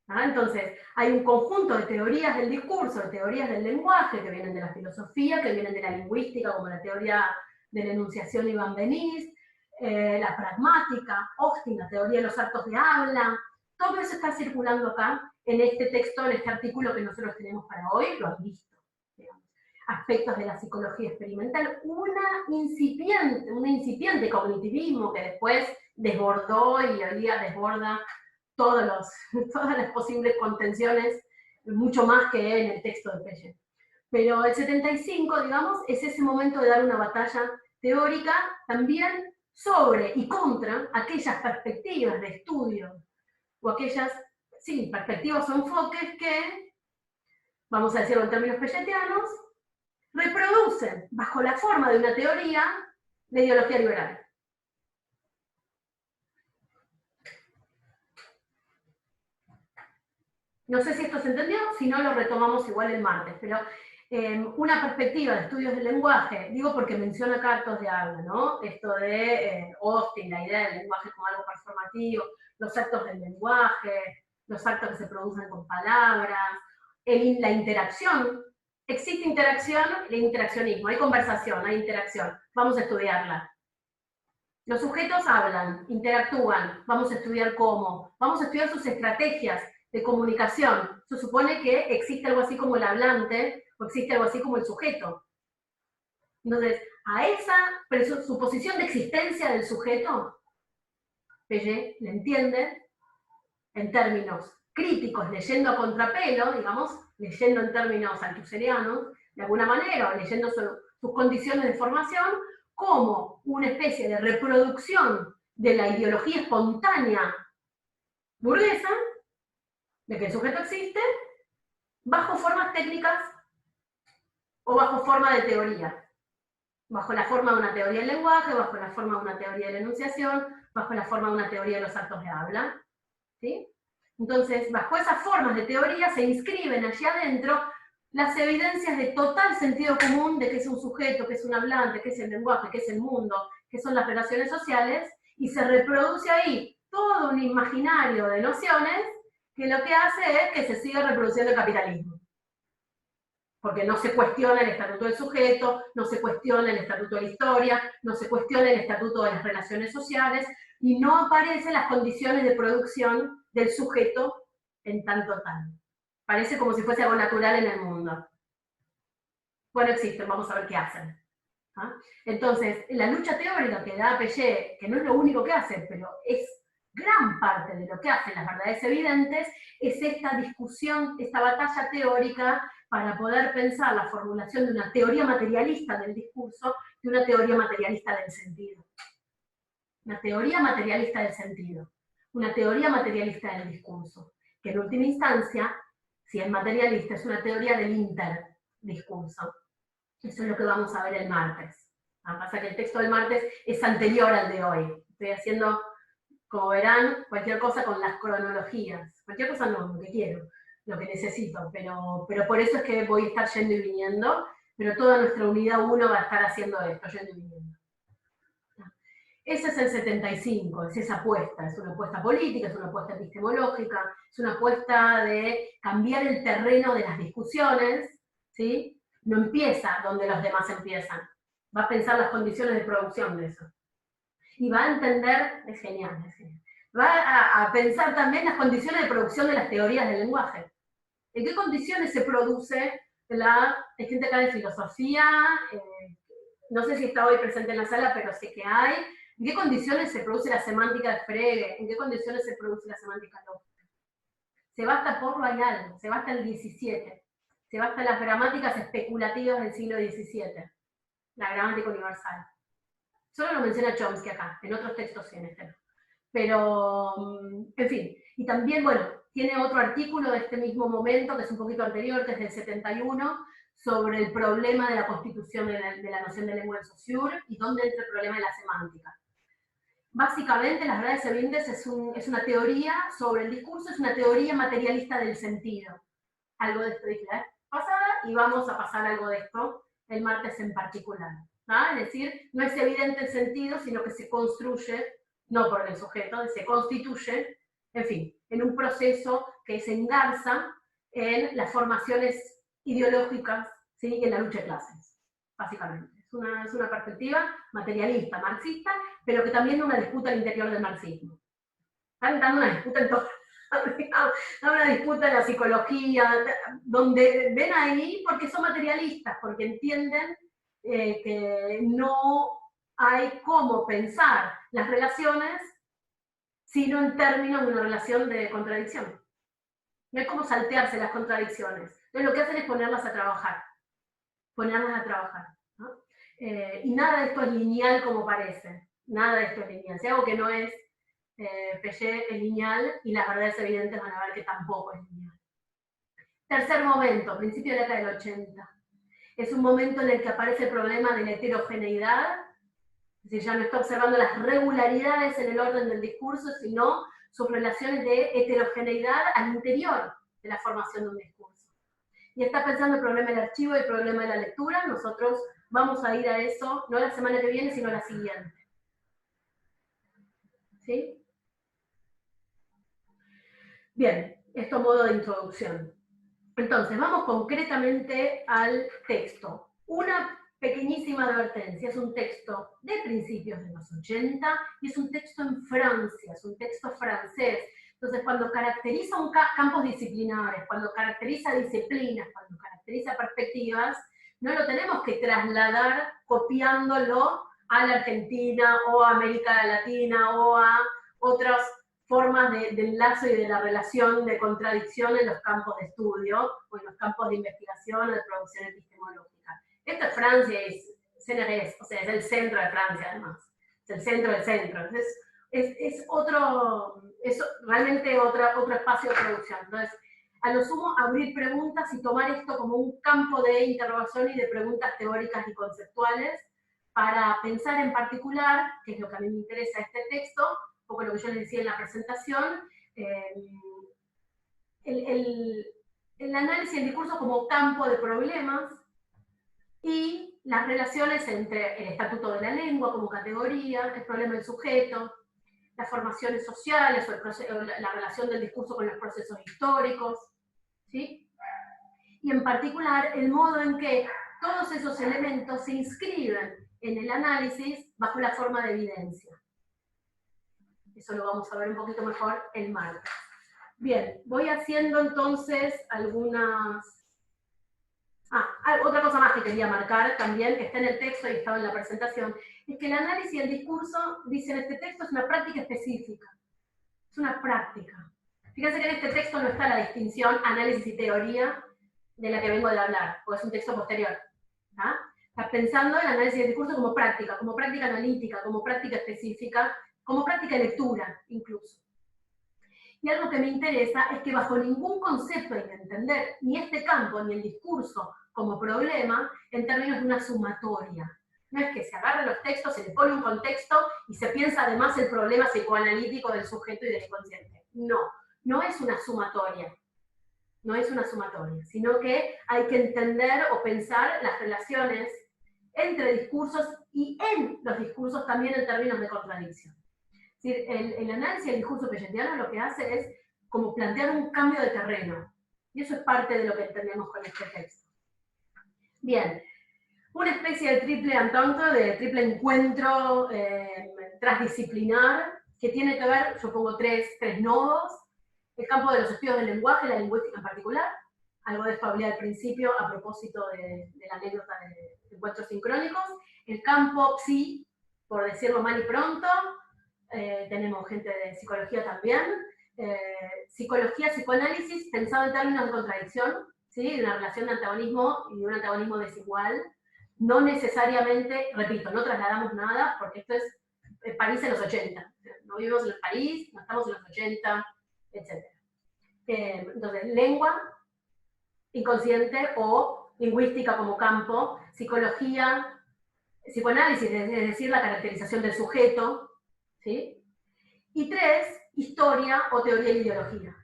Entonces, hay un conjunto de teorías del discurso, de teorías del lenguaje, que vienen de la filosofía, que vienen de la lingüística, como la teoría de la enunciación Iván Benís, la pragmática, Austin, la teoría de los actos de habla. Todo eso está circulando acá, en este texto, en este artículo que nosotros tenemos para hoy, lo han visto. Digamos. Aspectos de la psicología experimental, un incipiente cognitivismo que después desbordó y hoy día desborda todas las posibles contenciones, mucho más que en el texto de Pellet. Pero el 75, digamos, es ese momento de dar una batalla teórica también sobre y contra aquellas perspectivas de estudio, o aquellas, sí, perspectivas o enfoques que, vamos a decirlo en términos pelletianos, reproducen, bajo la forma de una teoría, la ideología liberal. No sé si esto se entendió, si no lo retomamos igual el martes, pero una perspectiva de estudios del lenguaje, digo porque menciona acá actos de habla, ¿no? Esto de Austin, la idea del lenguaje como algo performativo, los actos del lenguaje, los actos que se producen con palabras, la interacción. Existe interacción, el interaccionismo, hay conversación, hay interacción, vamos a estudiarla. Los sujetos hablan, interactúan, vamos a estudiar cómo, vamos a estudiar sus estrategias de comunicación. Se supone que existe algo así como el hablante, o existe algo así como el sujeto. Entonces, a esa suposición de existencia del sujeto, Pellet le entiende en términos críticos, leyendo a contrapelo, digamos, leyendo en términos althusserianos, de alguna manera, o leyendo sus condiciones de formación, como una especie de reproducción de la ideología espontánea burguesa, de que el sujeto existe, bajo formas técnicas o bajo forma de teoría. bajo la forma de una teoría del lenguaje, bajo la forma de una teoría de la enunciación, bajo la forma de una teoría de los actos de habla. ¿Sí? Entonces, bajo esas formas de teoría se inscriben allí adentro las evidencias de total sentido común de qué es un sujeto, qué es un hablante, qué es el lenguaje, qué es el mundo, qué son las relaciones sociales, y se reproduce ahí todo un imaginario de nociones que lo que hace es que se siga reproduciendo el capitalismo. Porque no se cuestiona el estatuto del sujeto, no se cuestiona el estatuto de la historia, no se cuestiona el estatuto de las relaciones sociales, y no aparecen las condiciones de producción del sujeto en tanto tal. Parece como si fuese algo natural en el mundo. Bueno, existen, vamos a ver qué hacen. ¿Ah? Entonces, la lucha teórica que da Piaget, que no es lo único que hace, pero es gran parte de lo que hacen las verdades evidentes, es esta discusión, esta batalla teórica para poder pensar la formulación de una teoría materialista del discurso y una teoría materialista del sentido. Una teoría materialista del sentido, una teoría materialista del discurso, que en última instancia, si es materialista, es una teoría del interdiscurso. Eso es lo que vamos a ver el martes. Pasa que el texto del martes es anterior al de hoy. Estoy haciendo, como verán, cualquier cosa con las cronologías. Cualquier cosa no, lo que quiero, lo que necesito, pero por eso es que voy a estar yendo y viniendo, pero toda nuestra unidad 1 va a estar haciendo esto, yendo y viniendo. Ese es el 75, es esa apuesta, es una apuesta política, es una apuesta epistemológica, es una apuesta de cambiar el terreno de las discusiones, ¿sí? No empieza donde los demás empiezan, va a pensar las condiciones de producción de eso. Y va a entender, es genial, va a pensar también las condiciones de producción de las teorías del lenguaje. ¿En qué condiciones se produce hay gente acá de filosofía, no sé si está hoy presente en la sala, pero sé que hay. ¿En qué condiciones se produce la semántica de Frege? ¿En qué condiciones se produce la semántica lógica? Se va hasta por Royal, se va hasta el 17, se va hasta las gramáticas especulativas del siglo XVII, la gramática universal. Solo lo menciona Chomsky acá, en otros textos sí, en este no. Pero, en fin, y también, bueno, tiene otro artículo de este mismo momento, que es un poquito anterior, que es del 71, sobre el problema de la constitución de la noción de lengua en Saussure, y dónde entra el problema de la semántica. Básicamente, las verdades evidentes es una teoría sobre el discurso, es una teoría materialista del sentido. Algo de esto dije la vez pasada, y vamos a pasar algo de esto el martes en particular. ¿Ah? Es decir, no es evidente el sentido, sino que se construye, no por el sujeto, se constituye, en fin, en un proceso que se engarza en las formaciones ideológicas, ¿sí? Y en la lucha de clases, básicamente. Es una perspectiva materialista, marxista, pero que también da una disputa al interior del marxismo. Están dando una disputa en todo, una disputa en la psicología, donde ven ahí porque son materialistas, porque entienden que no hay cómo pensar las relaciones sino en términos de una relación de contradicción. No hay cómo saltearse las contradicciones. Entonces lo que hacen es ponerlas a trabajar. ¿No? Y nada de esto es lineal como parece. Nada de esto es lineal. Si algo que no es Piaget es lineal, y las verdades evidentes van a ver que tampoco es lineal. Tercer momento, principio de la década del 80. Es un momento en el que aparece el problema de la heterogeneidad, es decir, ya no está observando las regularidades en el orden del discurso, sino sus relaciones de heterogeneidad al interior de la formación de un discurso. Y está pensando el problema del archivo y el problema de la lectura. Nosotros vamos a ir a eso, no la semana que viene, sino la siguiente. ¿Sí? Bien, esto modo de introducción. Entonces, vamos concretamente al texto. Una pequeñísima advertencia, es un texto de principios de los 80 y es un texto en Francia, es un texto francés. Entonces, cuando caracteriza campos disciplinares, cuando caracteriza disciplinas, cuando caracteriza perspectivas, no lo tenemos que trasladar copiándolo a la Argentina o a América Latina o a otras formas de enlace y de la relación de contradicción en los campos de estudio o en los campos de investigación o de producción epistemológica. Esto es Francia, es CNRS, o sea, es el centro de Francia además, es el centro del centro. Entonces, es realmente otro espacio de producción. Entonces, a lo sumo, abrir preguntas y tomar esto como un campo de interrogación y de preguntas teóricas y conceptuales para pensar en particular, que es lo que a mí me interesa este texto, un poco lo que yo les decía en la presentación, el análisis del discurso como campo de problemas y las relaciones entre el estatuto de la lengua como categoría, el problema del sujeto, las formaciones sociales o la relación del discurso con los procesos históricos, ¿sí? Y en particular el modo en que todos esos elementos se inscriben en el análisis bajo la forma de evidencia. Eso lo vamos a ver un poquito mejor el martes. Bien, voy haciendo entonces algunas... otra cosa más que quería marcar también, que está en el texto y estaba en la presentación, es que el análisis del discurso, dice en este texto, es una práctica específica. Es una práctica. Fíjense que en este texto no está la distinción análisis y teoría de la que vengo de hablar, porque es un texto posterior. Está pensando el análisis del discurso como práctica analítica, como práctica específica, como práctica de lectura, incluso. Y algo que me interesa es que bajo ningún concepto hay que entender ni este campo ni el discurso como problema en términos de una sumatoria. No es que se agarren los textos, se le pone un contexto y se piensa además el problema psicoanalítico del sujeto y del inconsciente. No, no es una sumatoria. No es una sumatoria, sino que hay que entender o pensar las relaciones entre discursos y en los discursos también en términos de contradicción. Es decir, el análisis del discurso pelletiano lo que hace es como plantear un cambio de terreno. Y eso es parte de lo que entendemos con este texto. Bien, una especie de triple entente, de triple encuentro transdisciplinar, que tiene que ver, yo pongo tres nodos: el campo de los estudios del lenguaje, la lingüística en particular, algo de esto hablé al principio a propósito de la anécdota de encuentros sincrónicos, el campo psi, por decirlo mal y pronto, tenemos gente de psicología también, psicología, psicoanálisis, pensado en términos de contradicción, ¿sí? De una relación de antagonismo y de un antagonismo desigual, no necesariamente, repito, no trasladamos nada, porque esto es París en los 80, no vivimos en París, no estamos en los 80, etc. Entonces, lengua, inconsciente o lingüística como campo, psicología, psicoanálisis, es decir, la caracterización del sujeto, ¿sí? Y tres, historia o teoría de ideología.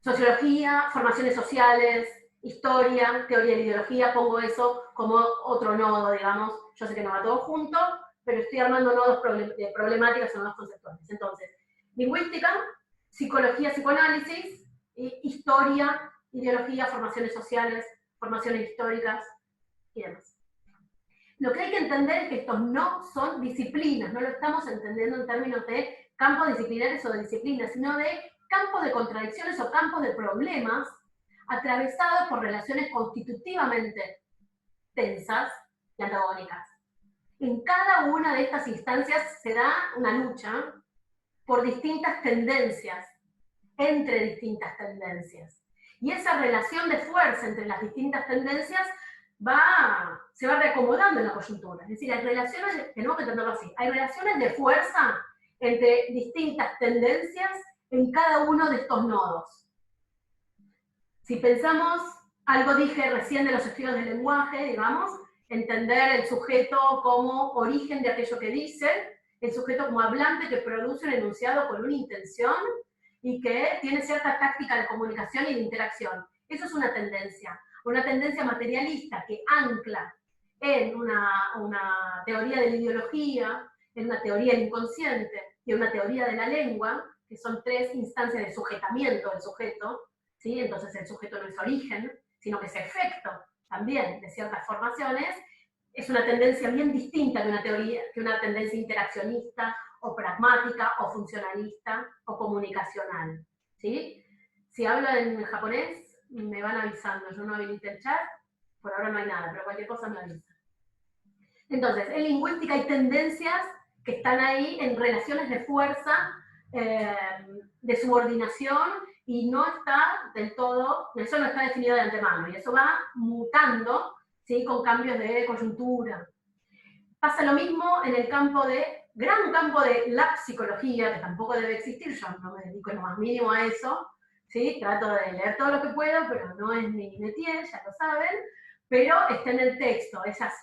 Sociología, formaciones sociales, historia, teoría de ideología, pongo eso como otro nodo, digamos. Yo sé que no va todo junto, pero estoy armando nodos problemáticas o nodos conceptuales. Entonces, lingüística, psicología, psicoanálisis, historia, ideología, formaciones sociales, formaciones históricas y demás. Lo que hay que entender es que estos no son disciplinas, no lo estamos entendiendo en términos de campos disciplinares o de disciplinas, sino de campos de contradicciones o campos de problemas atravesados por relaciones constitutivamente tensas y antagónicas. En cada una de estas instancias se da una lucha por distintas tendencias, entre distintas tendencias. Y esa relación de fuerza entre las distintas tendencias se va reacomodando en la coyuntura. Es decir, hay relaciones, tenemos que entenderlo así, hay relaciones de fuerza entre distintas tendencias en cada uno de estos nodos. Si pensamos, algo dije recién de los estudios del lenguaje, digamos, entender el sujeto como origen de aquello que dice, el sujeto como hablante que produce un enunciado con una intención y que tiene cierta táctica de comunicación y de interacción. Eso es una tendencia materialista que ancla en una teoría de la ideología, en una teoría del inconsciente y en una teoría de la lengua, que son tres instancias de sujetamiento del sujeto, ¿sí? Entonces el sujeto no es origen, sino que es efecto también de ciertas formaciones. Es una tendencia bien distinta que una tendencia interaccionista o pragmática o funcionalista o comunicacional, ¿sí? Si hablo en japonés, me van avisando, yo no habilité el chat, por ahora no hay nada, pero cualquier cosa me avisa. Entonces, en lingüística hay tendencias que están ahí en relaciones de fuerza, de subordinación, y no está del todo, eso no está definido de antemano, y eso va mutando, ¿sí? Con cambios de coyuntura. Pasa lo mismo en el gran campo de la psicología, que tampoco debe existir, yo no me dedico en lo más mínimo a eso, ¿sí? Trato de leer todo lo que puedo, pero no es mi métier, ya lo saben, pero está en el texto, esas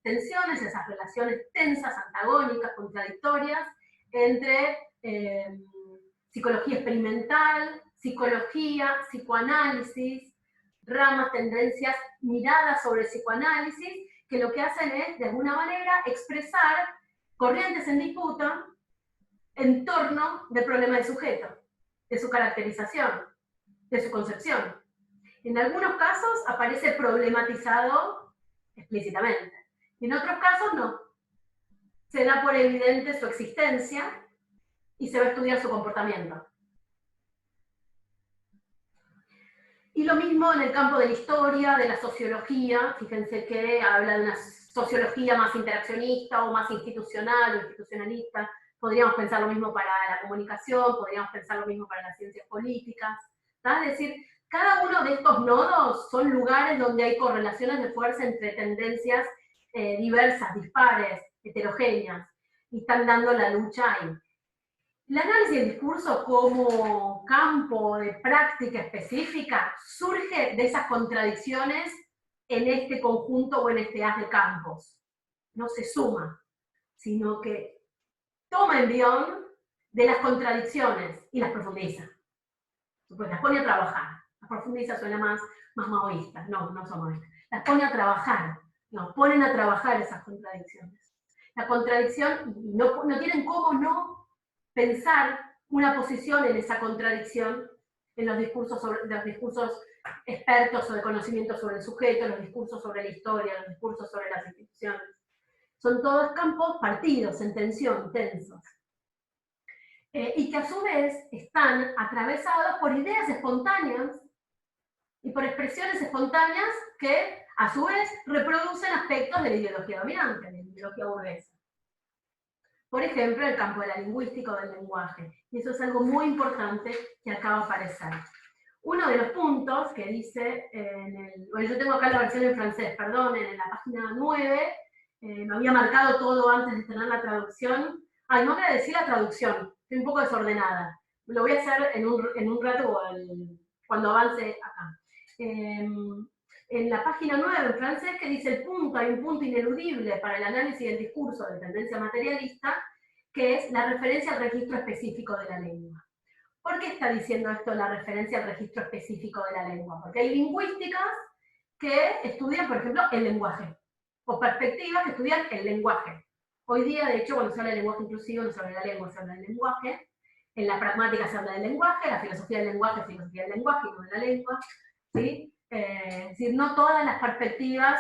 tensiones, esas relaciones tensas, antagónicas, contradictorias, entre psicología experimental, psicología, psicoanálisis, ramas, tendencias, miradas sobre el psicoanálisis, que lo que hacen es, de alguna manera, expresar corrientes en disputa en torno del problema del sujeto, de su caracterización, de su concepción. En algunos casos aparece problematizado explícitamente, y en otros casos no. Se da por evidente su existencia y se va a estudiar su comportamiento. Y lo mismo en el campo de la historia, de la sociología. Fíjense que habla de una sociología más interaccionista o más institucional o institucionalista. Podríamos pensar lo mismo para la comunicación, podríamos pensar lo mismo para las ciencias políticas. ¿Tá? Es decir, cada uno de estos nodos son lugares donde hay correlaciones de fuerza entre tendencias diversas, dispares, heterogéneas, y están dando la lucha ahí. El análisis del discurso como campo de práctica específica surge de esas contradicciones en este conjunto o en este haz de campos. No se suma, sino que toma envión de las contradicciones y las profundiza. Pues las pone a trabajar. Las profundiza suena más maoísta. No, no son maoístas. Las pone a trabajar. Nos ponen a trabajar esas contradicciones. La contradicción, no tienen cómo no pensar una posición en esa contradicción en los discursos expertos o de conocimiento sobre el sujeto, los discursos sobre la historia, los discursos sobre las instituciones. Son todos campos partidos, en tensión, tensos. Y que a su vez están atravesados por ideas espontáneas y por expresiones espontáneas que a su vez reproducen aspectos de la ideología dominante, de la ideología burguesa. Por ejemplo, el campo de la lingüística o del lenguaje. Y eso es algo muy importante que acaba de aparecer. Uno de los puntos que dice, bueno, yo tengo acá la versión en francés, perdón, en la página 9, me había marcado todo antes de tener la traducción. Ay, no voy a decir la traducción, estoy un poco desordenada. Lo voy a hacer en un rato cuando avance acá. En la página 9 en francés que dice hay un punto ineludible para el análisis del discurso de tendencia materialista, que es la referencia al registro específico de la lengua. ¿Por qué está diciendo esto la referencia al registro específico de la lengua? Porque hay lingüísticas que estudian, por ejemplo, el lenguaje, o perspectivas que estudian el lenguaje. Hoy día, de hecho, cuando se habla de lenguaje inclusivo, no se habla de la lengua, se habla del lenguaje. En la pragmática se habla del lenguaje, la filosofía del lenguaje es filosofía del lenguaje y no de la lengua. ¿Sí? Es decir, no todas las perspectivas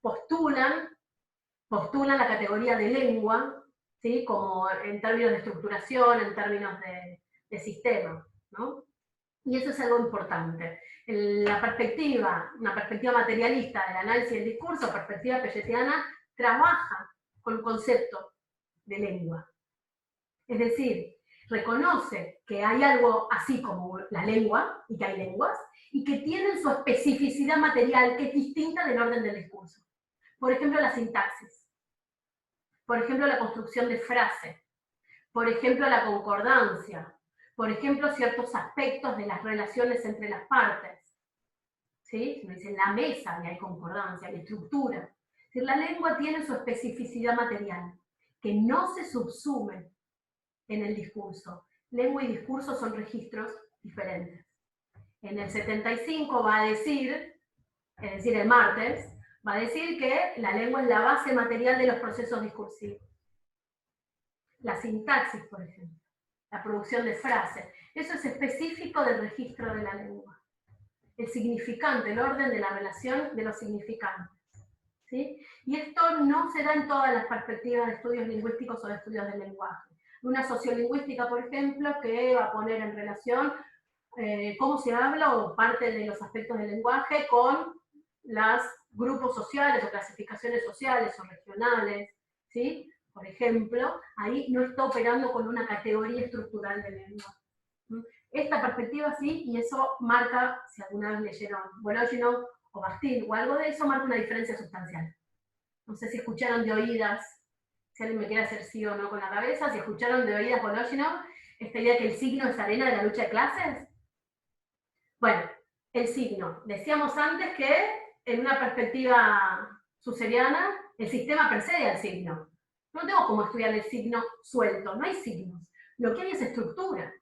postulan la categoría de lengua, ¿sí? Como en términos de estructuración, en términos de sistema, ¿no? Y eso es algo importante. Una perspectiva materialista del análisis del discurso, perspectiva pelletiana, trabaja con el concepto de lengua. Es decir, reconoce que hay algo así como la lengua, y que hay lenguas, y que tienen su especificidad material que es distinta del orden del discurso. Por ejemplo, la sintaxis. Por ejemplo, la construcción de frase. Por ejemplo, la concordancia. Por ejemplo, ciertos aspectos de las relaciones entre las partes. ¿Sí? Me dicen la mesa y hay concordancia, hay estructura. Es decir, la lengua tiene su especificidad material, que no se subsume en el discurso. Lengua y discurso son registros diferentes. En el 75 va a decir, es decir, el Martens, va a decir que la lengua es la base material de los procesos discursivos. La sintaxis, por ejemplo, la producción de frases, eso es específico del registro de la lengua. El significante, el orden de la relación de los significantes. ¿Sí? Y esto no se da en todas las perspectivas de estudios lingüísticos o de estudios del lenguaje. Una sociolingüística, por ejemplo, que va a poner en relación cómo se habla o parte de los aspectos del lenguaje con los grupos sociales o clasificaciones sociales o regionales, ¿sí? Por ejemplo, ahí no está operando con una categoría estructural de lengua. Esta perspectiva sí, y eso marca, si alguna vez leyeron Volozhinov o Bakhtin o algo de eso, marca una diferencia sustancial. No sé si escucharon de oídas, si alguien me quiere hacer sí o no con la cabeza, si escucharon de oídas Volozhinov, esta idea que el signo es arena de la lucha de clases. Bueno, el signo. Decíamos antes que en una perspectiva susseriana, el sistema precede al signo. No tengo cómo estudiar el signo suelto, no hay signos. Lo que hay es estructura.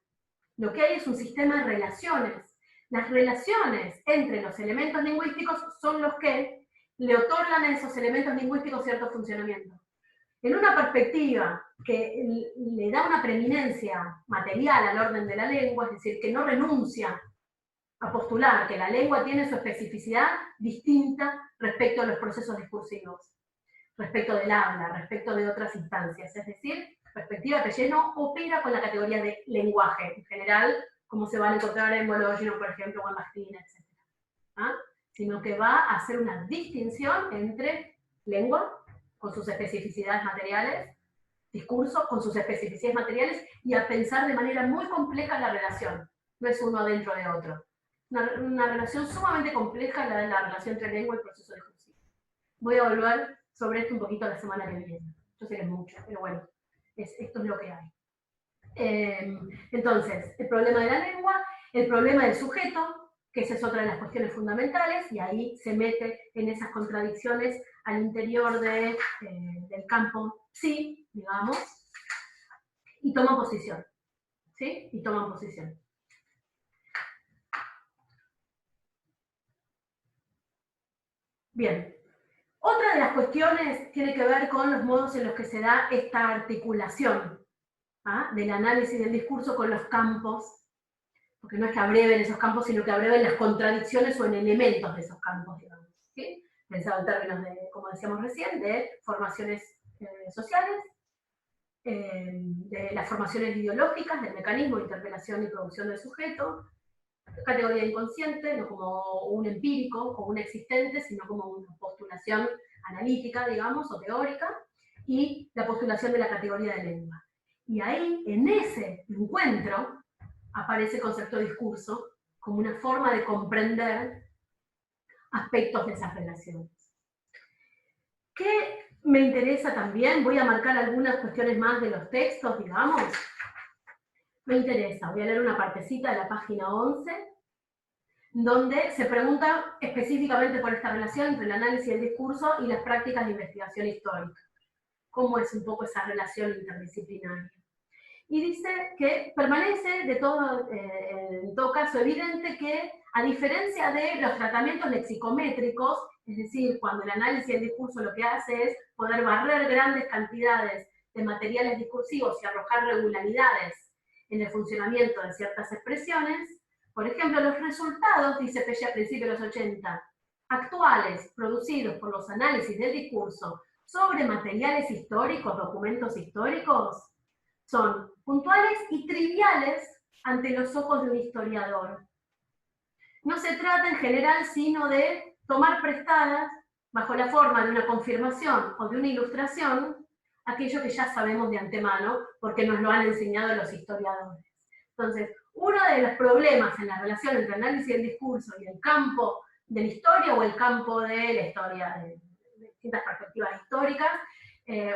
Lo que hay es un sistema de relaciones. Las relaciones entre los elementos lingüísticos son los que le otorgan a esos elementos lingüísticos cierto funcionamiento. En una perspectiva que le da una preeminencia material al orden de la lengua, es decir, que no renuncia a postular que la lengua tiene su especificidad distinta respecto a los procesos discursivos, respecto del habla, respecto de otras instancias. Es decir, perspectiva que ya no opera con la categoría de lenguaje, en general, como se van a encontrar en Vologino, por ejemplo, o en Bakhtin, etc. ¿Ah? Sino que va a hacer una distinción entre lengua, con sus especificidades materiales, discurso, con sus especificidades materiales, y a pensar de manera muy compleja la relación. No es uno dentro de otro. Una relación sumamente compleja la de la relación entre lengua y proceso discursivo. Voy a volver sobre esto un poquito la semana que viene. Yo sé que es mucho, pero bueno, esto es lo que hay. Entonces, el problema de la lengua, el problema del sujeto, que esa es otra de las cuestiones fundamentales, y ahí se mete en esas contradicciones al interior del campo sí, digamos, y toman posición. ¿Sí? Y toman posición. Bien. Otra de las cuestiones tiene que ver con los modos en los que se da esta articulación del análisis del discurso con los campos, porque no es que abreven esos campos, sino que abreven las contradicciones o en elementos de esos campos, digamos. ¿Sí? Pensado en términos de, como decíamos recién, de formaciones sociales, de las formaciones ideológicas, del mecanismo de interpelación y producción del sujeto, categoría inconsciente, no como un empírico o un existente, sino como una postulación analítica, digamos, o teórica, y la postulación de la categoría de lengua. Y ahí, en ese encuentro, aparece el concepto de discurso como una forma de comprender aspectos de esas relaciones. ¿Qué me interesa también? Voy a marcar algunas cuestiones más de los textos, digamos. Me interesa, voy a leer una partecita de la página 11, donde se pregunta específicamente por esta relación entre el análisis del discurso y las prácticas de investigación histórica. ¿Cómo es un poco esa relación interdisciplinaria? Y dice que permanece en todo caso evidente que, a diferencia de los tratamientos lexicométricos, es decir, cuando el análisis del discurso lo que hace es poder barrer grandes cantidades de materiales discursivos y arrojar regularidades en el funcionamiento de ciertas expresiones, por ejemplo, los resultados, dice Pelle a principios de los 80, actuales, producidos por los análisis del discurso sobre materiales históricos, documentos históricos, son puntuales y triviales ante los ojos de un historiador. No se trata en general sino de tomar prestadas, bajo la forma de una confirmación o de una ilustración, aquello que ya sabemos de antemano, porque nos lo han enseñado los historiadores. Entonces, uno de los problemas en la relación entre análisis del discurso y el campo de la historia o el campo de la historia de distintas perspectivas históricas,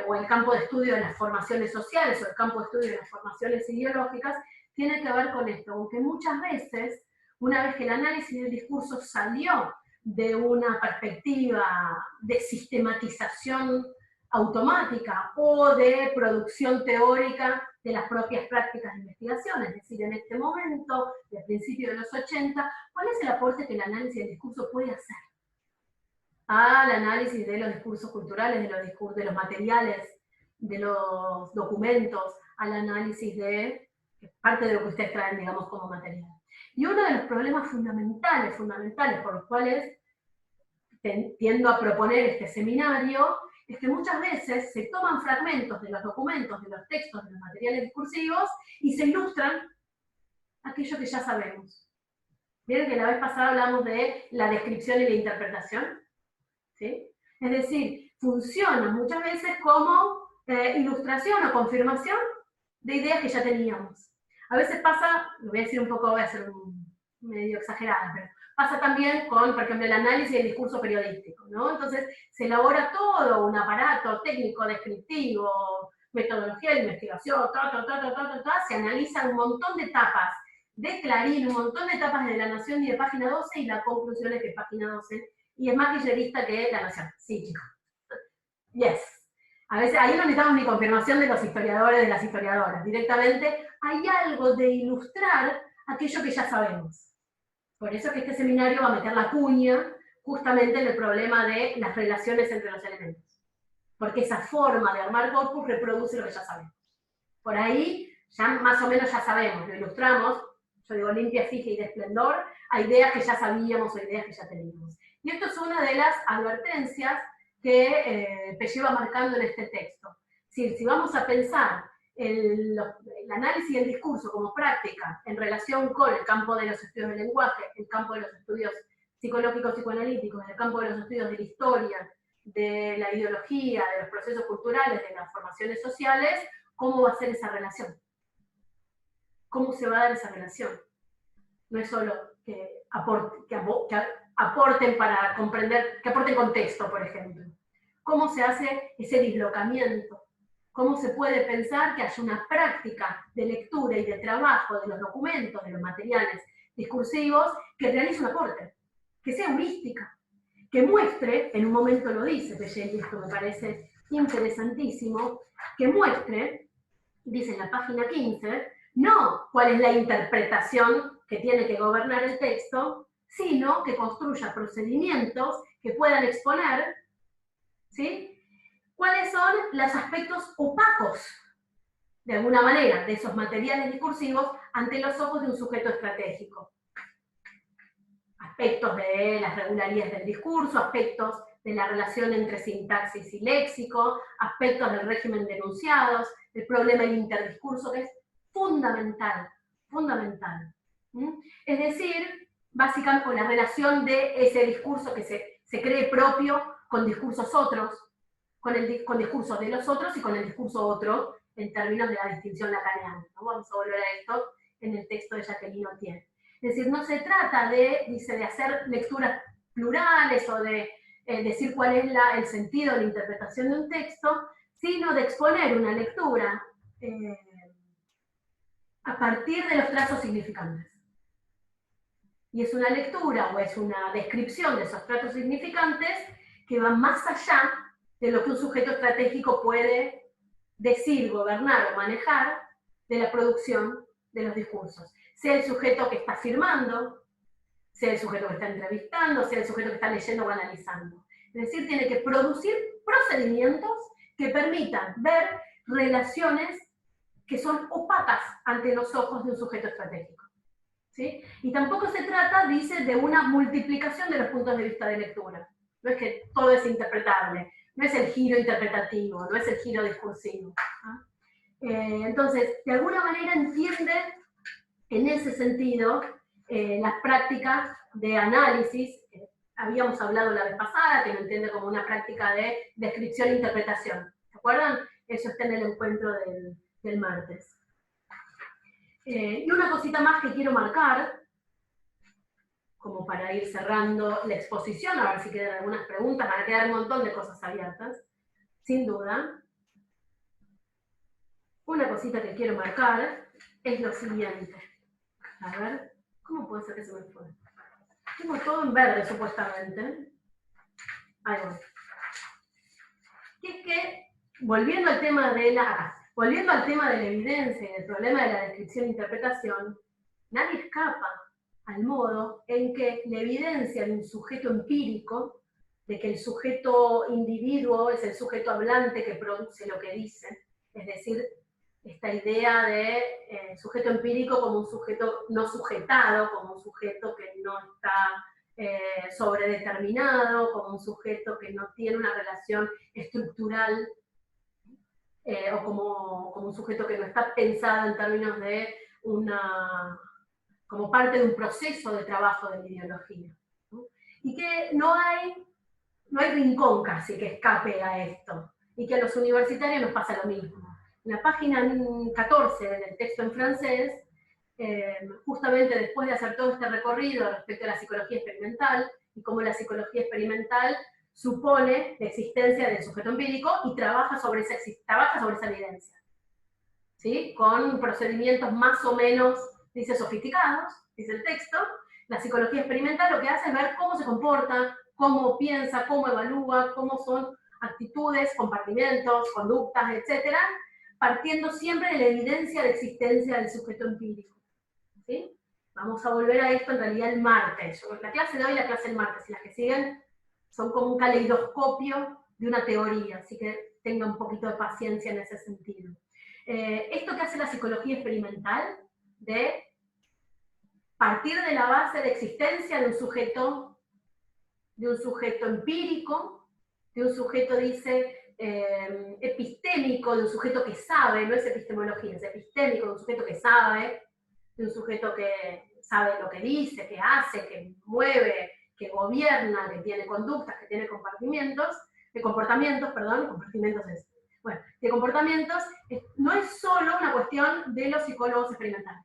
o el campo de estudio de las formaciones sociales o el campo de estudio de las formaciones ideológicas, tiene que ver con esto, aunque muchas veces, una vez que el análisis del discurso salió de una perspectiva de sistematización automática o de producción teórica de las propias prácticas de investigación, es decir, en este momento, del principio de los 80, ¿cuál es el aporte que el análisis del discurso puede hacer al análisis de los discursos culturales, de los materiales, de los documentos, al análisis de parte de lo que ustedes traen, digamos, como material? Y uno de los problemas fundamentales por los cuales tiendo a proponer este seminario, es que muchas veces se toman fragmentos de los documentos, de los textos, de los materiales discursivos, y se ilustran aquello que ya sabemos. ¿Vieron que la vez pasada hablamos de la descripción y la interpretación? ¿Sí? Es decir, funciona muchas veces como ilustración o confirmación de ideas que ya teníamos. A veces pasa, lo voy a decir un poco, voy a ser medio exagerada, pero pasa también con, por ejemplo, el análisis del discurso periodístico, ¿no? Entonces, se elabora todo un aparato técnico, descriptivo, metodología de investigación, se analizan un montón de etapas de Clarín, un montón de etapas de La Nación y de Página 12, y la conclusión es que Página 12 y es más kirchnerista que La Nación. Sí, chicos. Yes. A veces, ahí no necesitamos ni confirmación de los historiadores, de las historiadoras. Directamente hay algo de ilustrar aquello que ya sabemos. Por eso es que este seminario va a meter la cuña justamente en el problema de las relaciones entre los elementos. Porque esa forma de armar corpus reproduce lo que ya sabemos. Por ahí, ya más o menos ya sabemos, lo ilustramos, yo digo limpia, fija y de esplendor, a ideas que ya sabíamos o ideas que ya teníamos. Y esto es una de las advertencias que Pellier va marcando en este texto. Si vamos a pensar el análisis del discurso como práctica en relación con el campo de los estudios del lenguaje, el campo de los estudios psicológicos, psicoanalíticos, el campo de los estudios de la historia, de la ideología, de los procesos culturales, de las formaciones sociales, ¿cómo va a ser esa relación? ¿Cómo se va a dar esa relación? No es solo que aporten para comprender, que aporten contexto, por ejemplo. ¿Cómo se hace ese dislocamiento? ¿Cómo se puede pensar que haya una práctica de lectura y de trabajo de los documentos, de los materiales discursivos, que realice un aporte, que sea heurística, que muestre, en un momento lo dice Pellier, y esto me parece interesantísimo, que muestre, dice en la página 15, no cuál es la interpretación que tiene que gobernar el texto, sino que construya procedimientos que puedan exponer, ¿sí?, cuáles son los aspectos opacos, de alguna manera, de esos materiales discursivos ante los ojos de un sujeto estratégico. Aspectos de las regularidades del discurso, aspectos de la relación entre sintaxis y léxico, aspectos del régimen de enunciados, el problema del interdiscurso, que es fundamental, fundamental. Es decir, básicamente la relación de ese discurso que se cree propio con discursos otros, con discursos de los otros y con el discurso otro, en términos de la distinción lacaniana, ¿no? Vamos a volver a esto en el texto de Jacqueline Autier. Es decir, no se trata dice, de hacer lecturas plurales o de decir cuál es el sentido de la interpretación de un texto, sino de exponer una lectura a partir de los trazos significantes. Y es una lectura o es una descripción de esos trazos significantes que van más allá de lo que un sujeto estratégico puede decir, gobernar o manejar de la producción de los discursos. Sea el sujeto que está firmando, sea el sujeto que está entrevistando, sea el sujeto que está leyendo o analizando. Es decir, tiene que producir procedimientos que permitan ver relaciones que son opacas ante los ojos de un sujeto estratégico. ¿Sí? Y tampoco se trata, dice, de una multiplicación de los puntos de vista de lectura. No es que todo es interpretable, no es el giro interpretativo, no es el giro discursivo. ¿Ah? Entonces, de alguna manera entiende en ese sentido las prácticas de análisis, que habíamos hablado la vez pasada, que lo entiende como una práctica de descripción e interpretación. ¿Se acuerdan? Eso está en el encuentro del martes. Y una cosita más que quiero marcar, como para ir cerrando la exposición, a ver si quedan algunas preguntas, van a quedar un montón de cosas abiertas, sin duda. Una cosita que quiero marcar es lo siguiente. A ver, ¿cómo puede ser que se me fue? Tengo todo en verde, supuestamente. Ahí voy. Que es que, volviendo al tema de la evidencia y del problema de la descripción e interpretación, nadie escapa al modo en que la evidencia de un sujeto empírico, de que el sujeto individuo es el sujeto hablante que produce lo que dice, es decir, esta idea de sujeto empírico como un sujeto no sujetado, como un sujeto que no está sobredeterminado, como un sujeto que no tiene una relación estructural, o como un sujeto que no está pensado en términos de como parte de un proceso de trabajo de la ideología, ¿no? Y que no hay rincón casi que escape a esto, y que a los universitarios nos pasa lo mismo. En la página 14 del texto en francés, justamente después de hacer todo este recorrido respecto a la psicología experimental, y cómo la psicología experimental supone la existencia del sujeto empírico y trabaja sobre esa evidencia, ¿sí? Con procedimientos más o menos, dice, sofisticados, dice el texto. La psicología experimental lo que hace es ver cómo se comporta, cómo piensa, cómo evalúa, cómo son actitudes, compartimentos, conductas, etcétera, partiendo siempre de la evidencia de existencia del sujeto empírico. ¿Sí? Vamos a volver a esto en realidad el martes. La clase de hoy y la clase del martes, y las que siguen son como un caleidoscopio de una teoría, así que tenga un poquito de paciencia en ese sentido. Esto que hace la psicología experimental, de partir de la base de existencia de un sujeto empírico, de un sujeto, dice, epistémico, de un sujeto que sabe, no es epistemología, es epistémico, de un sujeto que sabe, de un sujeto que sabe lo que dice, que hace, que mueve, que gobierna, que tiene conductas, que tiene comportamientos, de comportamientos, no es solo una cuestión de los psicólogos experimentales.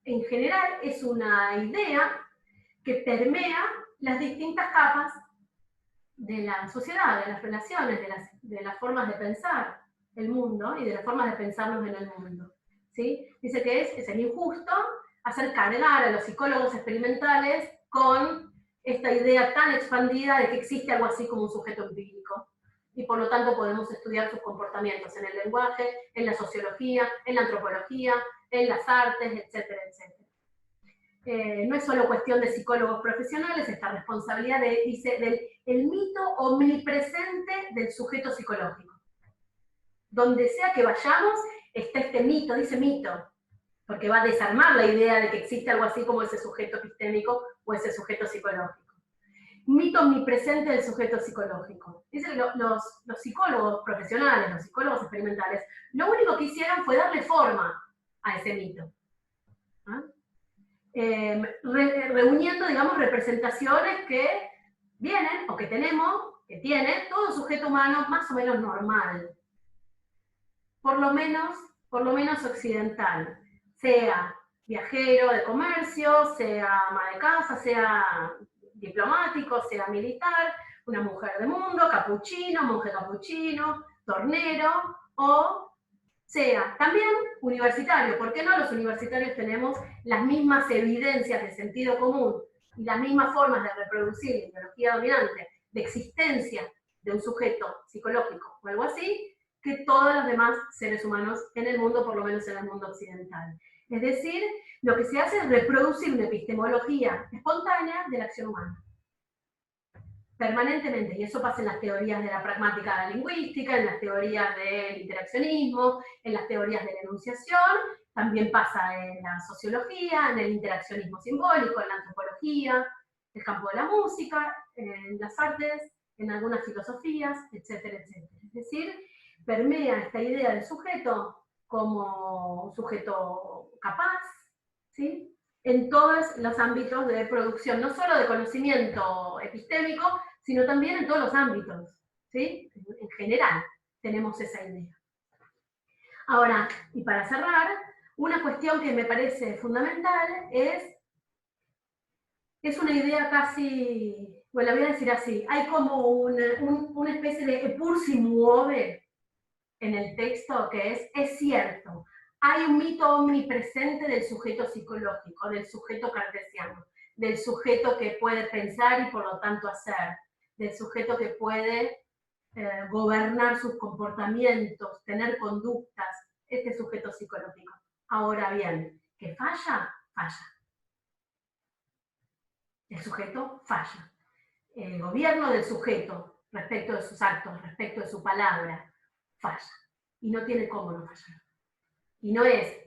En general es una idea que permea las distintas capas de la sociedad, de las relaciones, de las formas de pensar el mundo y de las formas de pensarnos en el mundo. ¿Sí? Dice que es injusto hacer cargar a los psicólogos experimentales con esta idea tan expandida de que existe algo así como un sujeto empírico. Y por lo tanto podemos estudiar sus comportamientos en el lenguaje, en la sociología, en la antropología, en las artes, etcétera, etcétera. No es solo cuestión de psicólogos profesionales, esta responsabilidad del mito omnipresente del sujeto psicológico. Donde sea que vayamos, está este mito, dice mito, porque va a desarmar la idea de que existe algo así como ese sujeto epistémico o ese sujeto psicológico. Mito omnipresente del sujeto psicológico. Dicen los psicólogos profesionales, los psicólogos experimentales, lo único que hicieron fue darle forma a ese mito. ¿Ah? Reuniendo, digamos, representaciones que vienen, o que tiene todo sujeto humano más o menos normal. Por lo menos occidental, sea viajero de comercio, sea ama de casa, sea diplomático, sea militar, una mujer de mundo, capuchino, monje capuchino, tornero, o sea también universitario. ¿Por qué no? Los universitarios tenemos las mismas evidencias de sentido común y las mismas formas de reproducir la ideología dominante de existencia de un sujeto psicológico o algo así, que todos los demás seres humanos en el mundo, por lo menos en el mundo occidental. Es decir, lo que se hace es reproducir una epistemología espontánea de la acción humana. Permanentemente, y eso pasa en las teorías de la pragmática de la lingüística, en las teorías del interaccionismo, en las teorías de la enunciación, también pasa en la sociología, en el interaccionismo simbólico, en la antropología, el campo de la música, en las artes, en algunas filosofías, etcétera, etcétera. Es decir, permea esta idea del sujeto como un sujeto capaz, ¿sí? En todos los ámbitos de producción, no solo de conocimiento epistémico, sino también en todos los ámbitos, ¿sí? En general tenemos esa idea. Ahora, y para cerrar, una cuestión que me parece fundamental es una idea casi, bueno, la voy a decir así, hay como una especie de pur si muove en el texto, que es cierto, hay un mito omnipresente del sujeto psicológico, del sujeto cartesiano, del sujeto que puede pensar y por lo tanto hacer, del sujeto que puede gobernar sus comportamientos, tener conductas, este sujeto psicológico. Ahora bien, ¿que falla? Falla. El sujeto falla. El gobierno del sujeto respecto de sus actos, respecto de su palabra, falla. Y no tiene cómo no fallar. Y no es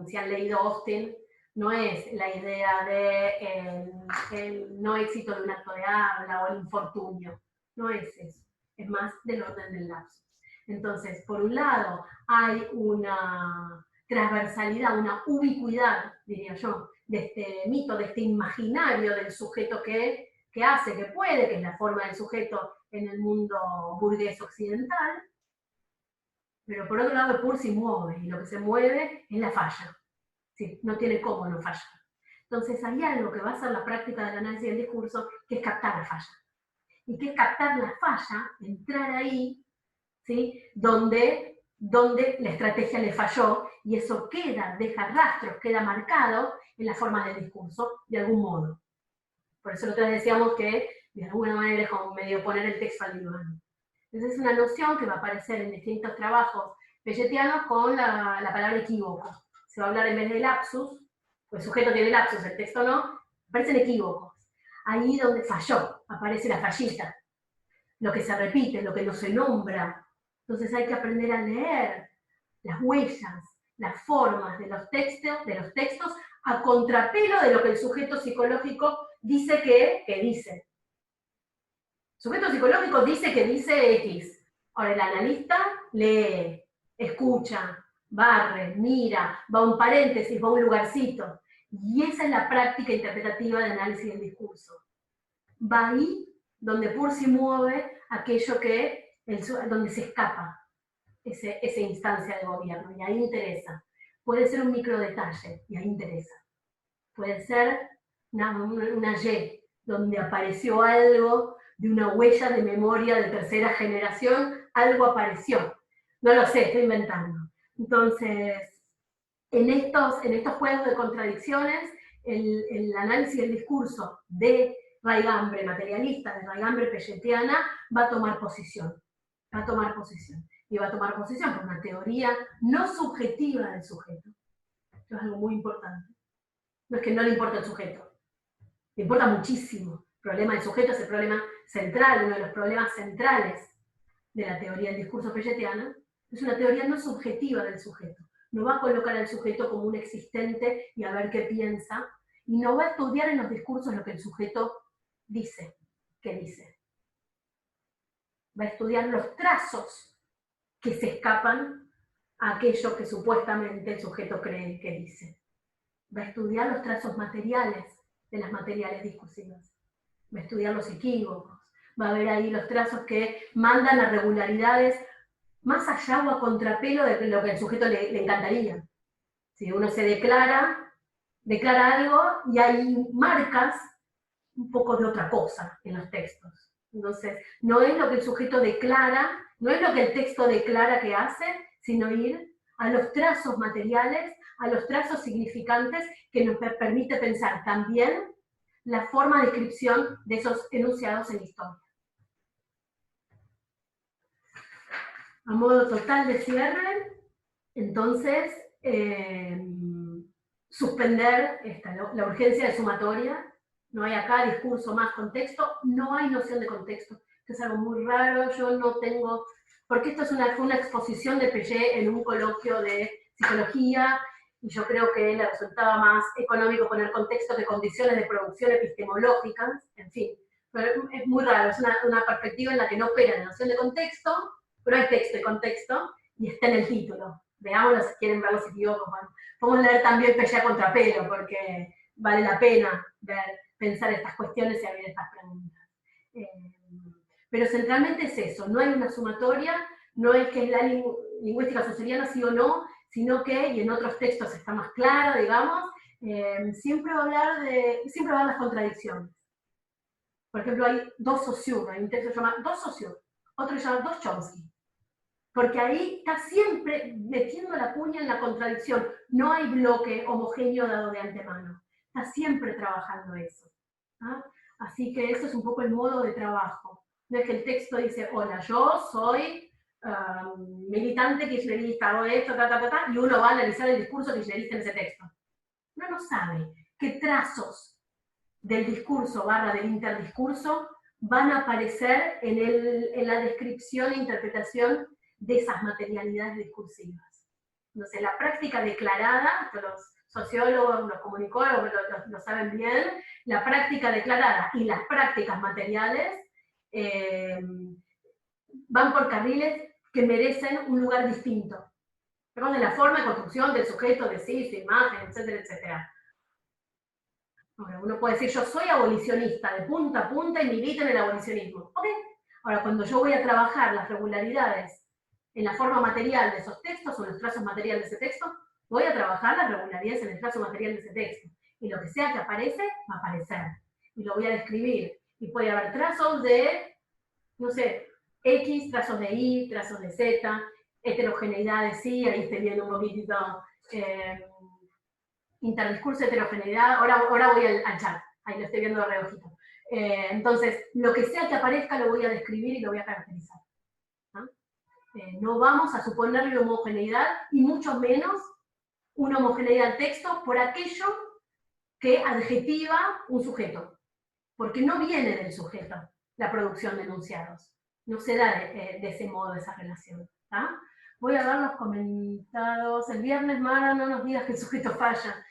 si han leído Austin, no es la idea de el no éxito de un acto de habla o el infortunio. No es eso. Es más del orden del lapso. Entonces, por un lado, hay una transversalidad, una ubicuidad, diría yo, de este mito, de este imaginario del sujeto que hace, que puede, que es la forma del sujeto en el mundo burgués occidental, pero por otro lado el pur se mueve, y lo que se mueve es la falla. ¿Sí? No tiene cómo no fallar. Entonces hay algo que va a ser la práctica del análisis del discurso, que es captar la falla. Y que es captar la falla, entrar ahí, ¿sí? donde la estrategia le falló, y eso deja rastros, queda marcado en la forma del discurso, de algún modo. Por eso nosotros decíamos que de alguna manera es como medio poner el texto al diván. Entonces es una noción que va a aparecer en distintos trabajos pelletianos con la palabra equívoco. Se va a hablar en vez de lapsus, pues el sujeto tiene lapsus, el texto no, aparecen equívocos. Ahí donde falló, aparece la fallita, lo que se repite, lo que no se nombra. Entonces hay que aprender a leer las huellas, las formas de los textos a contrapelo de lo que el sujeto psicológico dice que dice. El sujeto psicológico dice que dice X. Ahora el analista lee, escucha, barre, mira, va a un paréntesis, va a un lugarcito. Y esa es la práctica interpretativa de análisis del discurso. Va ahí donde Peirce mueve aquello donde se escapa esa instancia de gobierno, y ahí interesa. Puede ser un micro detalle, y ahí interesa. Puede ser una Y, donde apareció algo de una huella de memoria de tercera generación, algo apareció. No lo sé, estoy inventando. Entonces, en estos juegos de contradicciones, el análisis del discurso de raigambre materialista, de raigambre pelletiana, va a tomar posición. Va a tomar posición. Y va a tomar posición por una teoría no subjetiva del sujeto. Eso es algo muy importante. No es que no le importa el sujeto. Le importa muchísimo. El problema del sujeto es el problema central, uno de los problemas centrales de la teoría del discurso pelletiana. Es una teoría no subjetiva del sujeto. No va a colocar al sujeto como un existente y a ver qué piensa, y no va a estudiar en los discursos lo que el sujeto dice que dice. Va a estudiar los trazos que se escapan a aquello que supuestamente el sujeto cree que dice. Va a estudiar los trazos materiales de las materiales discursivas. Va a estudiar los equívocos. Va a ver ahí los trazos que mandan a regularidades más allá o a contrapelo de lo que al sujeto le encantaría. Si uno se declara algo y hay marcas un poco de otra cosa en los textos. Entonces, no es lo que el sujeto declara, no es lo que el texto declara que hace, sino ir a los trazos materiales, a los trazos significantes que nos permite pensar también la forma de descripción de esos enunciados en la historia. A modo total de cierre, entonces, suspender la urgencia de sumatoria. No hay acá discurso más contexto, no hay noción de contexto. Esto es algo muy raro, yo no tengo... Porque esto es una exposición de Pellet en un coloquio de psicología, y yo creo que le resultaba más económico poner contexto que condiciones de producción epistemológicas, en fin. Pero es muy raro, es una perspectiva en la que no opera la noción de contexto, pero hay texto y contexto, y está en el título. Veámoslo si quieren ver los equívocos. Bueno, podemos leer también Pellet a contrapelo, porque vale la pena pensar estas cuestiones y abrir estas preguntas. Pero centralmente es eso, no hay una sumatoria, no es que es la lingüística saussuriana sí o no, sino que, y en otros textos está más claro, digamos, siempre va a hablar las contradicciones. Por ejemplo, hay dos Saussure, hay un texto que se llama Dos Saussure, otro se llama Dos Chomsky. Porque ahí está siempre metiendo la cuña en la contradicción. No hay bloque homogéneo dado de antemano. Está siempre trabajando eso. ¿Ah? Así que eso es un poco el modo de trabajo. No es que el texto dice, hola, yo soy militante kirchnerista, hago esto, y uno va a analizar el discurso kirchnerista en ese texto. Uno no sabe qué trazos del discurso / del interdiscurso van a aparecer en la descripción e interpretación de esas materialidades discursivas. Entonces, la práctica declarada, los sociólogos, los comunicólogos lo saben bien, la práctica declarada y las prácticas materiales van por carriles que merecen un lugar distinto. Perdón, de la forma de construcción del sujeto, de sí, su imagen, etcétera, etcétera. Ahora, uno puede decir, yo soy abolicionista de punta a punta y milito en el abolicionismo. Ok. Ahora, cuando yo voy a trabajar las regularidades en la forma material de esos textos o en los trazos materiales de ese texto, voy a trabajar las regularidades en el trazo material de ese texto. Y lo que sea que aparece, va a aparecer. Y lo voy a describir. Y puede haber trazos de, no sé, X, trazos de Y, trazos de Z, heterogeneidad de sí, ahí estoy viendo un poquitito interdiscurso, heterogeneidad. Ahora voy al chat, ahí lo estoy viendo de reojito. Entonces, lo que sea que aparezca lo voy a describir y lo voy a caracterizar. ¿No? No vamos a suponerle homogeneidad, y mucho menos una homogeneidad al texto por aquello que adjetiva un sujeto, porque no viene del sujeto la producción de enunciados, no se da de ese modo esa relación. ¿Tá? Voy a ver los comentados. El viernes, Mara, no nos digas que el sujeto falla.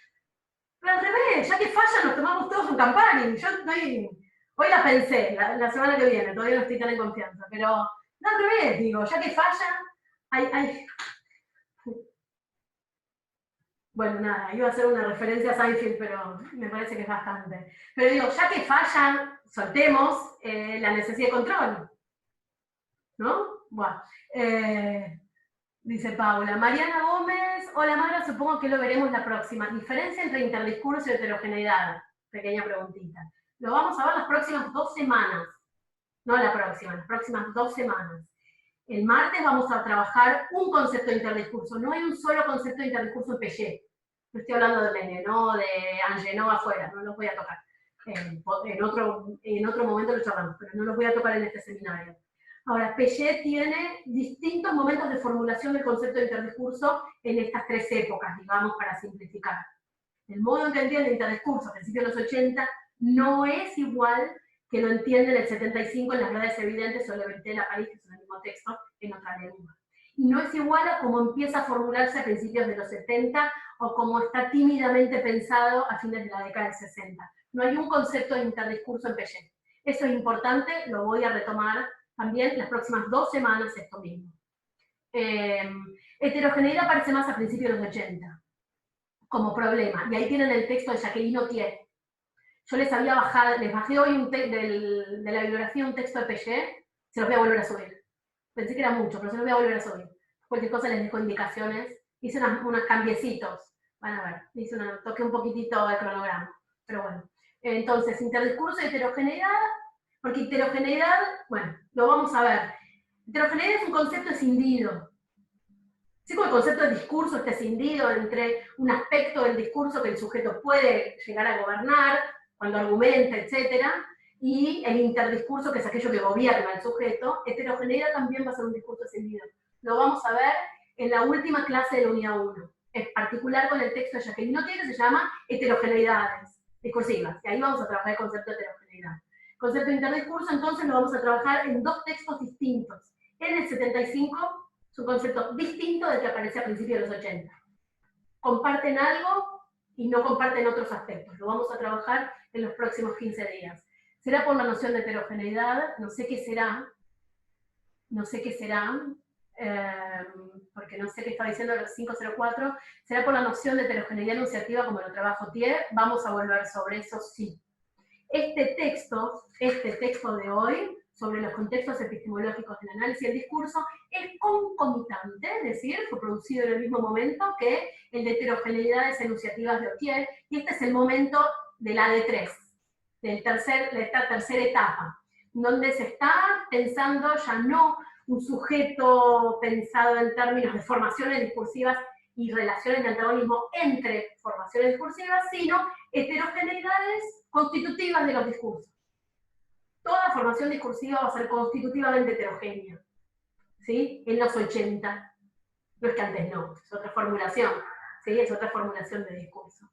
Pero al revés, ya que falla nos tomamos todos un Campari. Yo estoy, hoy la pensé, la semana que viene, todavía no estoy tan en confianza, pero no, al revés, digo, ya que falla, hay... Bueno, nada, iba a hacer una referencia a Seinfeld, pero me parece que es bastante. Pero digo, ya que fallan, soltemos la necesidad de control, ¿no? Bueno, dice Paula. Mariana Gómez, hola Mara, supongo que lo veremos la próxima. Diferencia entre interdiscurso y heterogeneidad. Pequeña preguntita. Lo vamos a ver las próximas 2 semanas. No la próxima, las próximas 2 semanas. El martes vamos a trabajar un concepto de interdiscurso. No hay un solo concepto de interdiscurso en Piaget. No estoy hablando de Lenin, de Angenot afuera, no los voy a tocar. En otro momento lo charlamos, pero no los voy a tocar en este seminario. Ahora, Piaget tiene distintos momentos de formulación del concepto de interdiscurso en estas 3 épocas, digamos, para simplificar. El modo en que entiende el interdiscurso a principios de los 80 no es igual que lo entiende en el 75 en Las verdades evidentes o Le Verité la París, que es el mismo texto, en otra lengua. Y no es igual a cómo empieza a formularse a principios de los 70 o cómo está tímidamente pensado a fines de la década del 60. No hay un concepto de interdiscurso en Piaget. Eso es importante, lo voy a retomar también las próximas 2 semanas esto mismo. Heterogeneidad aparece más a principios de los 80 como problema. Y ahí tienen el texto de Jacqueline Autier. Yo les bajé hoy de la bibliografía un texto de Piaget, se los voy a volver a subir. Pensé que era mucho, pero se los voy a volver a subir. Cualquier cosa les dejo indicaciones. Hice unos cambiecitos. Van a ver, toqué un poquitito el cronograma. Pero bueno. Entonces, interdiscurso y heterogeneidad, porque heterogeneidad, bueno, lo vamos a ver. Heterogeneidad es un concepto escindido. Así como el concepto de discurso está escindido entre un aspecto del discurso que el sujeto puede llegar a gobernar, cuando argumenta, etc., y el interdiscurso, que es aquello que gobierna al sujeto, heterogeneidad también va a ser un discurso escindido. Lo vamos a ver en la última clase de la unidad 1, en particular con el texto de Jacqueline Autier, que se llama Heterogeneidades discursivas, y ahí vamos a trabajar el concepto de heterogeneidad. El concepto de interdiscurso, entonces, lo vamos a trabajar en 2 textos distintos. En el 75, es un concepto distinto del que aparece a principios de los 80. Comparten algo y no comparten otros aspectos. Lo vamos a trabajar en los próximos 15 días. Será por la noción de heterogeneidad, no sé qué será, porque no sé qué está diciendo el 504, será por la noción de heterogeneidad enunciativa como lo trabaja Autier, vamos a volver sobre eso, sí. Este texto de hoy, sobre los contextos epistemológicos del análisis del discurso, es concomitante, es decir, fue producido en el mismo momento que el de heterogeneidades enunciativas de Autier, y este es el momento del AD3, de esta tercera etapa, donde se está pensando ya no un sujeto pensado en términos de formaciones discursivas y relaciones de antagonismo entre formaciones discursivas, sino heterogeneidades constitutivas de los discursos. Toda formación discursiva va a ser constitutivamente heterogénea, ¿sí? En los 80. No es que antes no, es otra formulación, ¿sí? Es otra formulación de discurso.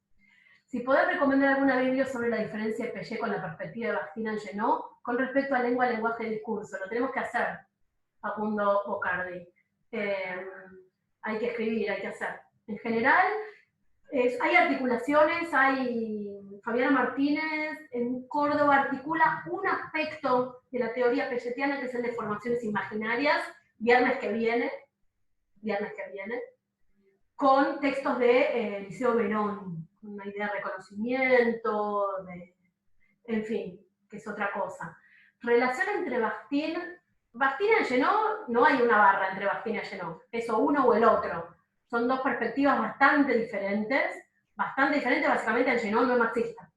Si podés recomendar alguna biblia sobre la diferencia de Piaget con la perspectiva de Bakhtin-Angenot con respecto a lengua, lenguaje y discurso. Lo tenemos que hacer, Facundo Bocardi. Hay que escribir, hay que hacer. En general, hay articulaciones, Fabiana Martínez en Córdoba articula un aspecto de la teoría piagetiana que es el de formaciones imaginarias, viernes que viene, con textos de Liceo Verón, una idea de reconocimiento, en fin, que es otra cosa. Relación entre Bakhtin y Angenot, no hay una barra entre Bakhtin y Angenot, es o uno o el otro. Son 2 perspectivas bastante diferentes, básicamente Angenot no es marxista,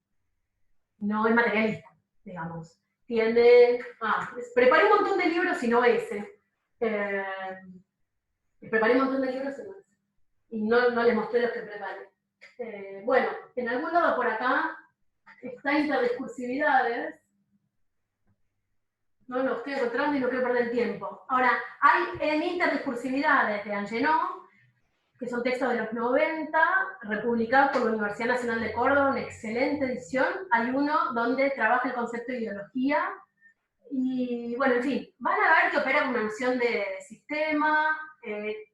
no es materialista, digamos. Preparé un montón de libros y no ese. Preparé un montón de libros y no ese. Y no les mostré los que preparé. Bueno, en algún lado por acá está interdiscursividades. lo estoy encontrando y no quiero perder el tiempo. Ahora, hay en Interdiscursividades de Angenot, que son textos de los 90, republicados por la Universidad Nacional de Córdoba, una excelente edición. Hay uno donde trabaja el concepto de ideología, y bueno, en fin, van a ver que opera con una noción de sistema,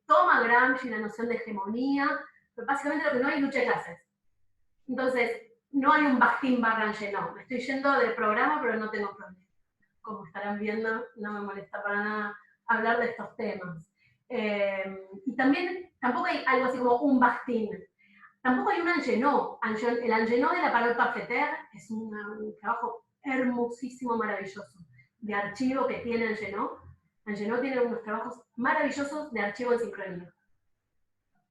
toma Gramsci la noción de hegemonía, pero básicamente lo que no hay es lucha de clases. Entonces, no hay un Bakhtin barra Angenot. Me estoy yendo del programa, pero no tengo problema. Como estarán viendo, no me molesta para nada hablar de estos temas. Y también, tampoco hay algo así como un Bakhtin. Tampoco hay un Angenot. El Angenot de la Parole Parfaite es un trabajo hermosísimo, maravilloso, de archivo que tiene Angenot. Angenot tiene unos trabajos maravillosos de archivo en sincronía.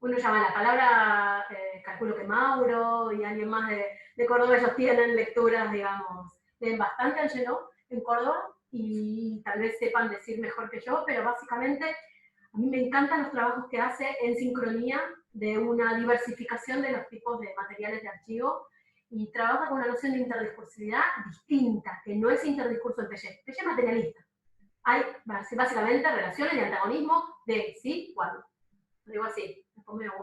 Uno llama la palabra, calculo que Mauro y alguien más de Córdoba, ellos tienen lecturas, digamos, leen bastante Angenot en Córdoba, y tal vez sepan decir mejor que yo, pero básicamente a mí me encantan los trabajos que hace en sincronía de una diversificación de los tipos de materiales de archivo, y trabaja con una noción de interdiscursividad distinta, que no es interdiscurso en Piaget. Piaget es materialista. Hay básicamente relaciones de antagonismo de sí, cuándo. Lo digo así, después me van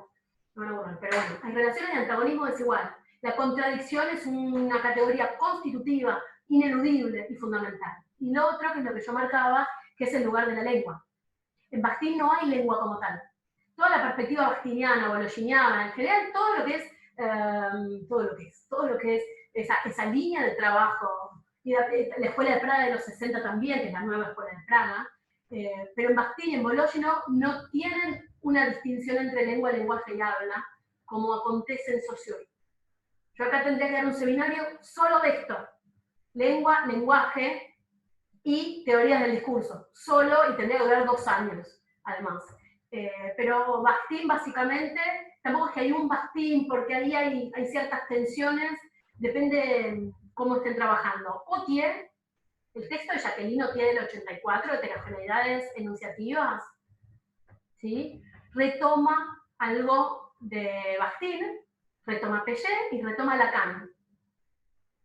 a borrar, pero bueno, hay relaciones de antagonismo desigual. La contradicción es una categoría constitutiva, ineludible y fundamental. Y lo otro, que es lo que yo marcaba, que es el lugar de la lengua. En Bakhtin no hay lengua como tal. Toda la perspectiva bakhtiniana, bologiniana, en general, todo lo que es esa línea de trabajo, y la Escuela de Praga de los 60 también, que es la nueva Escuela de Praga, pero en Bakhtin y en Bologino no tienen una distinción entre lengua, lenguaje y habla, como acontece en Saussure. Yo acá tendría que dar un seminario solo de esto, lengua, lenguaje y teorías del discurso, solo, y tendría que durar 2 años, además. Pero Bakhtin, básicamente, tampoco es que hay un Bakhtin, porque ahí hay ciertas tensiones, depende cómo estén trabajando. Otier, el texto de Jacqueline Otier del 84, heterogeneidades enunciativas, ¿sí?, retoma algo de Bakhtin, retoma Piaget y retoma Lacan.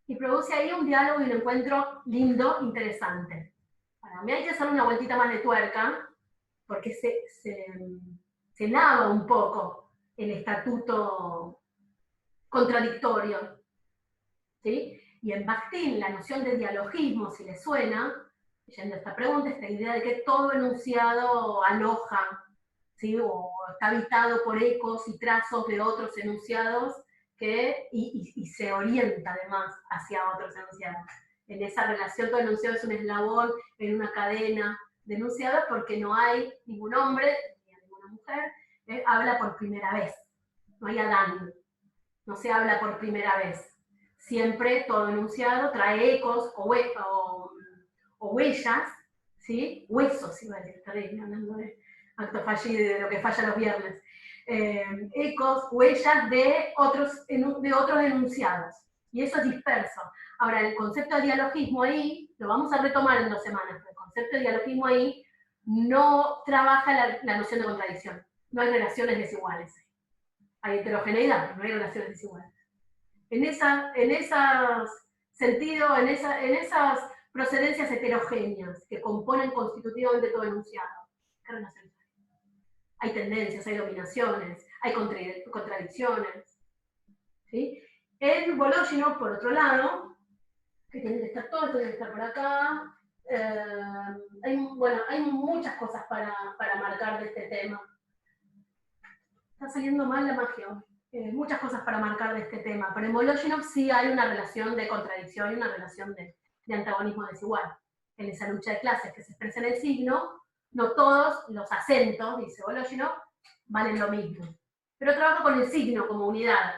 Y produce ahí un diálogo y un encuentro lindo, interesante. Para mí hay que hacer una vueltita más de tuerca, porque se lava un poco el estatuto contradictorio, ¿sí? Y en Bakhtin la noción de dialogismo, si le suena, yendo a esta pregunta, esta idea de que todo enunciado aloja, ¿sí?, o está habitado por ecos y trazos de otros enunciados, y se orienta además hacia otros enunciados. En esa relación todo enunciado es un eslabón en una cadena de enunciados, porque no hay ningún hombre ni ninguna mujer habla por primera vez. No hay Adán, no se habla por primera vez. Siempre todo enunciado trae ecos o huellas, ¿sí?, huesos, iba a decir, terrible, hablando de acto fallido y de lo que falla los viernes. Ecos, huellas de otros enunciados. Y eso es disperso. Ahora, el concepto de dialogismo ahí, lo vamos a retomar en 2 semanas, pero el concepto de dialogismo ahí no trabaja la noción de contradicción. No hay relaciones desiguales. Hay heterogeneidad, pero no hay relaciones desiguales. En esas procedencias heterogéneas que componen constitutivamente todo enunciado, ¿qué relaciones hay? Hay tendencias, hay dominaciones, hay contradicciones, ¿sí? En Bologino, por otro lado, que tiene que estar todo, tiene que estar por acá, hay muchas cosas para marcar de este tema. Está saliendo mal la magia hoy. Muchas cosas para marcar de este tema, pero en Bologino sí hay una relación de contradicción y una relación de antagonismo desigual. En esa lucha de clases que se expresa en el signo, no todos los acentos, dice Bologino, valen lo mismo. Pero trabaja con el signo como unidad.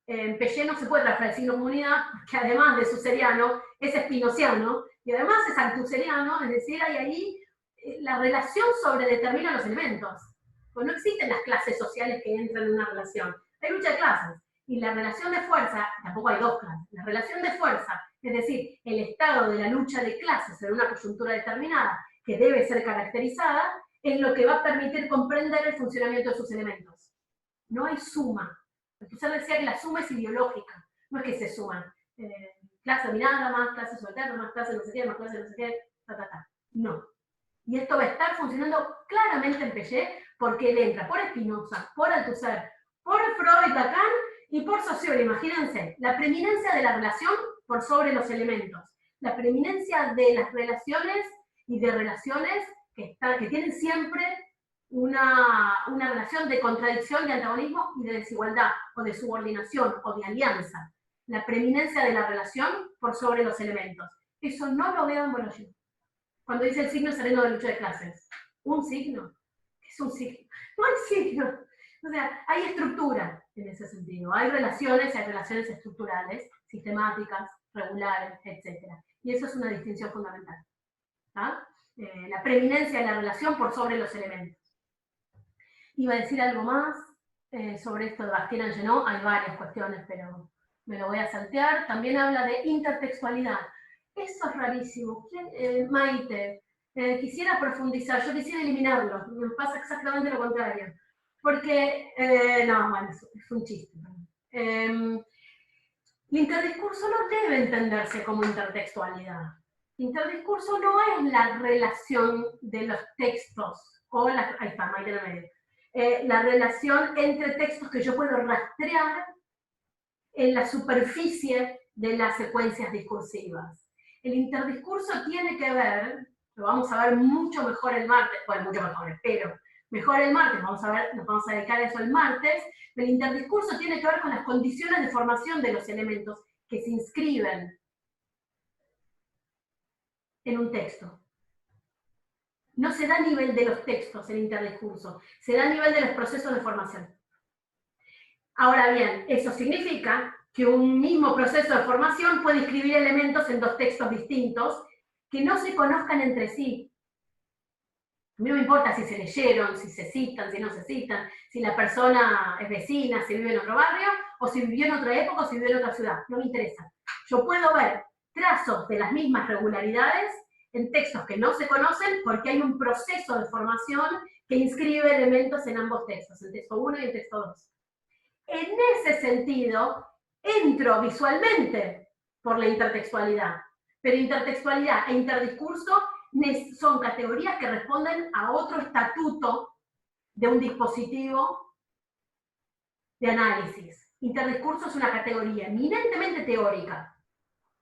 En Piaget no se puede trabajar el signo como unidad, que además de susseriano, es spinociano, y además es althuseriano, es decir, hay ahí la relación sobredetermina los elementos. Pues no existen las clases sociales que entran en una relación. Hay lucha de clases. Y la relación de fuerza, tampoco hay 2 clases, la relación de fuerza, es decir, el estado de la lucha de clases en una coyuntura determinada, que debe ser caracterizada, es lo que va a permitir comprender el funcionamiento de sus elementos. No hay suma. Usted decía que la suma es ideológica, no es que se suman. Clase dominada, más clase subalterna, más clase no sé qué, más clase no sé qué, ta. No. Y esto va a estar funcionando claramente en Piaget porque él entra por Spinoza, por Althusser, por Freud y Lacan y por Saussure. Imagínense, la preeminencia de la relación por sobre los elementos, la preeminencia de las relaciones y de relaciones que tienen siempre una relación de contradicción, de antagonismo y de desigualdad, o de subordinación, o de alianza. La preeminencia de la relación por sobre los elementos. Eso no lo veo en Bourdieu. Cuando dice el signo sereno de lucha de clases. ¿Un signo? ¿Qué es un signo? No hay signo. O sea, hay estructura en ese sentido. Hay relaciones estructurales, sistemáticas, regulares, etc. Y eso es una distinción fundamental. ¿Ah? La preeminencia de la relación por sobre los elementos. Iba a decir algo más sobre esto de Bastien-Genot. Hay varias cuestiones, pero me lo voy a saltear. También habla de intertextualidad. Eso es rarísimo. Maite, quisiera profundizar, yo quisiera eliminarlo, me pasa exactamente lo contrario. Porque, no, bueno, es un chiste. El interdiscurso no debe entenderse como intertextualidad. Interdiscurso no es la relación de los textos, o ahí está, Maite en el medio. La relación entre textos que yo puedo rastrear en la superficie de las secuencias discursivas. El interdiscurso tiene que ver, lo vamos a ver mucho mejor el martes, bueno, mucho mejor, espero, mejor el martes, nos vamos a dedicar a eso el martes. El interdiscurso tiene que ver con las condiciones de formación de los elementos que se inscriben en un texto. No se da a nivel de los textos el interdiscurso, se da a nivel de los procesos de formación. Ahora bien, eso significa que un mismo proceso de formación puede inscribir elementos en dos textos distintos que no se conozcan entre sí. A mí no me importa si se leyeron, si se citan, si no se citan, si la persona es vecina, si vive en otro barrio, o si vivió en otra época, o si vivió en otra ciudad. No me interesa. Yo puedo ver trazos de las mismas regularidades en textos que no se conocen porque hay un proceso de formación que inscribe elementos en ambos textos, el texto 1 y el texto 2. En ese sentido, entro visualmente por la intertextualidad, pero intertextualidad e interdiscurso son categorías que responden a otro estatuto de un dispositivo de análisis. Interdiscurso es una categoría eminentemente teórica,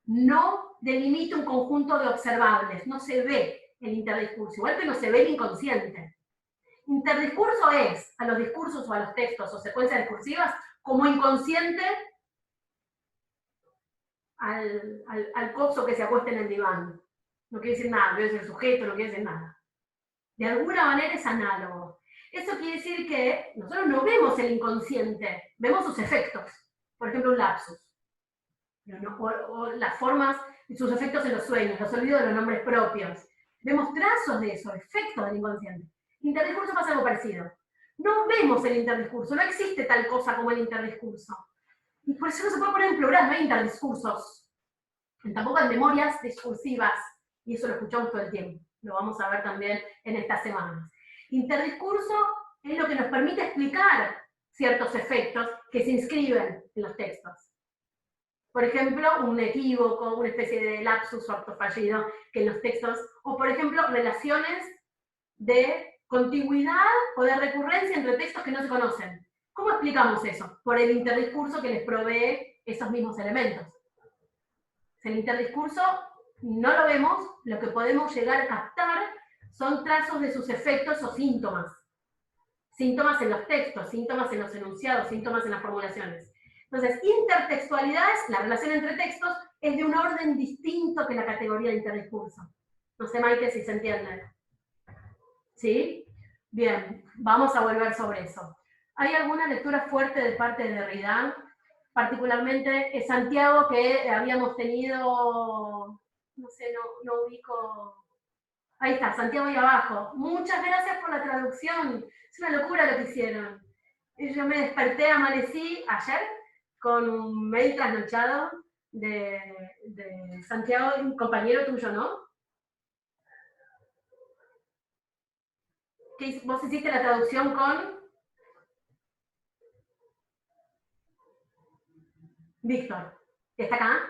no delimita un conjunto de observables, no se ve el interdiscurso, igual que no se ve el inconsciente. Interdiscurso es a los discursos o a los textos o secuencias discursivas como inconsciente al coxo que se acuesta en el diván. No quiere decir nada, no quiere decir sujeto, no quiere decir nada. De alguna manera es análogo. Eso quiere decir que nosotros no vemos el inconsciente, vemos sus efectos. Por ejemplo, un lapsus. O las formas, sus efectos en los sueños, los olvidos de los nombres propios. Vemos trazos de eso, efectos del inconsciente. Interdiscurso pasa algo parecido. No vemos el interdiscurso, no existe tal cosa como el interdiscurso. Y por eso no se puede poner en plural, no hay interdiscursos. Tampoco hay memorias discursivas, y eso lo escuchamos todo el tiempo. Lo vamos a ver también en estas semanas. Interdiscurso es lo que nos permite explicar ciertos efectos que se inscriben en los textos. Por ejemplo, un equívoco, una especie de lapsus o acto fallido que en los textos, o por ejemplo, relaciones de contigüidad o de recurrencia entre textos que no se conocen. ¿Cómo explicamos eso? Por el interdiscurso que les provee esos mismos elementos. El interdiscurso no lo vemos, lo que podemos llegar a captar son trazos de sus efectos o síntomas. Síntomas en los textos, síntomas en los enunciados, síntomas en las formulaciones. Entonces, intertextualidad es la relación entre textos, es de un orden distinto que la categoría de interdiscurso. No sé, Maite, si se entiende. ¿Sí? Bien, vamos a volver sobre eso. ¿Hay alguna lectura fuerte de parte de Derrida? Particularmente Santiago, que habíamos tenido, no sé, no ubico. Ahí está, Santiago ahí abajo. Muchas gracias por la traducción. Es una locura lo que hicieron. Yo me desperté, amanecí ayer con un mail trasnochado de Santiago, un compañero tuyo, ¿no? ¿Vos hiciste la traducción con Víctor? ¿Está acá?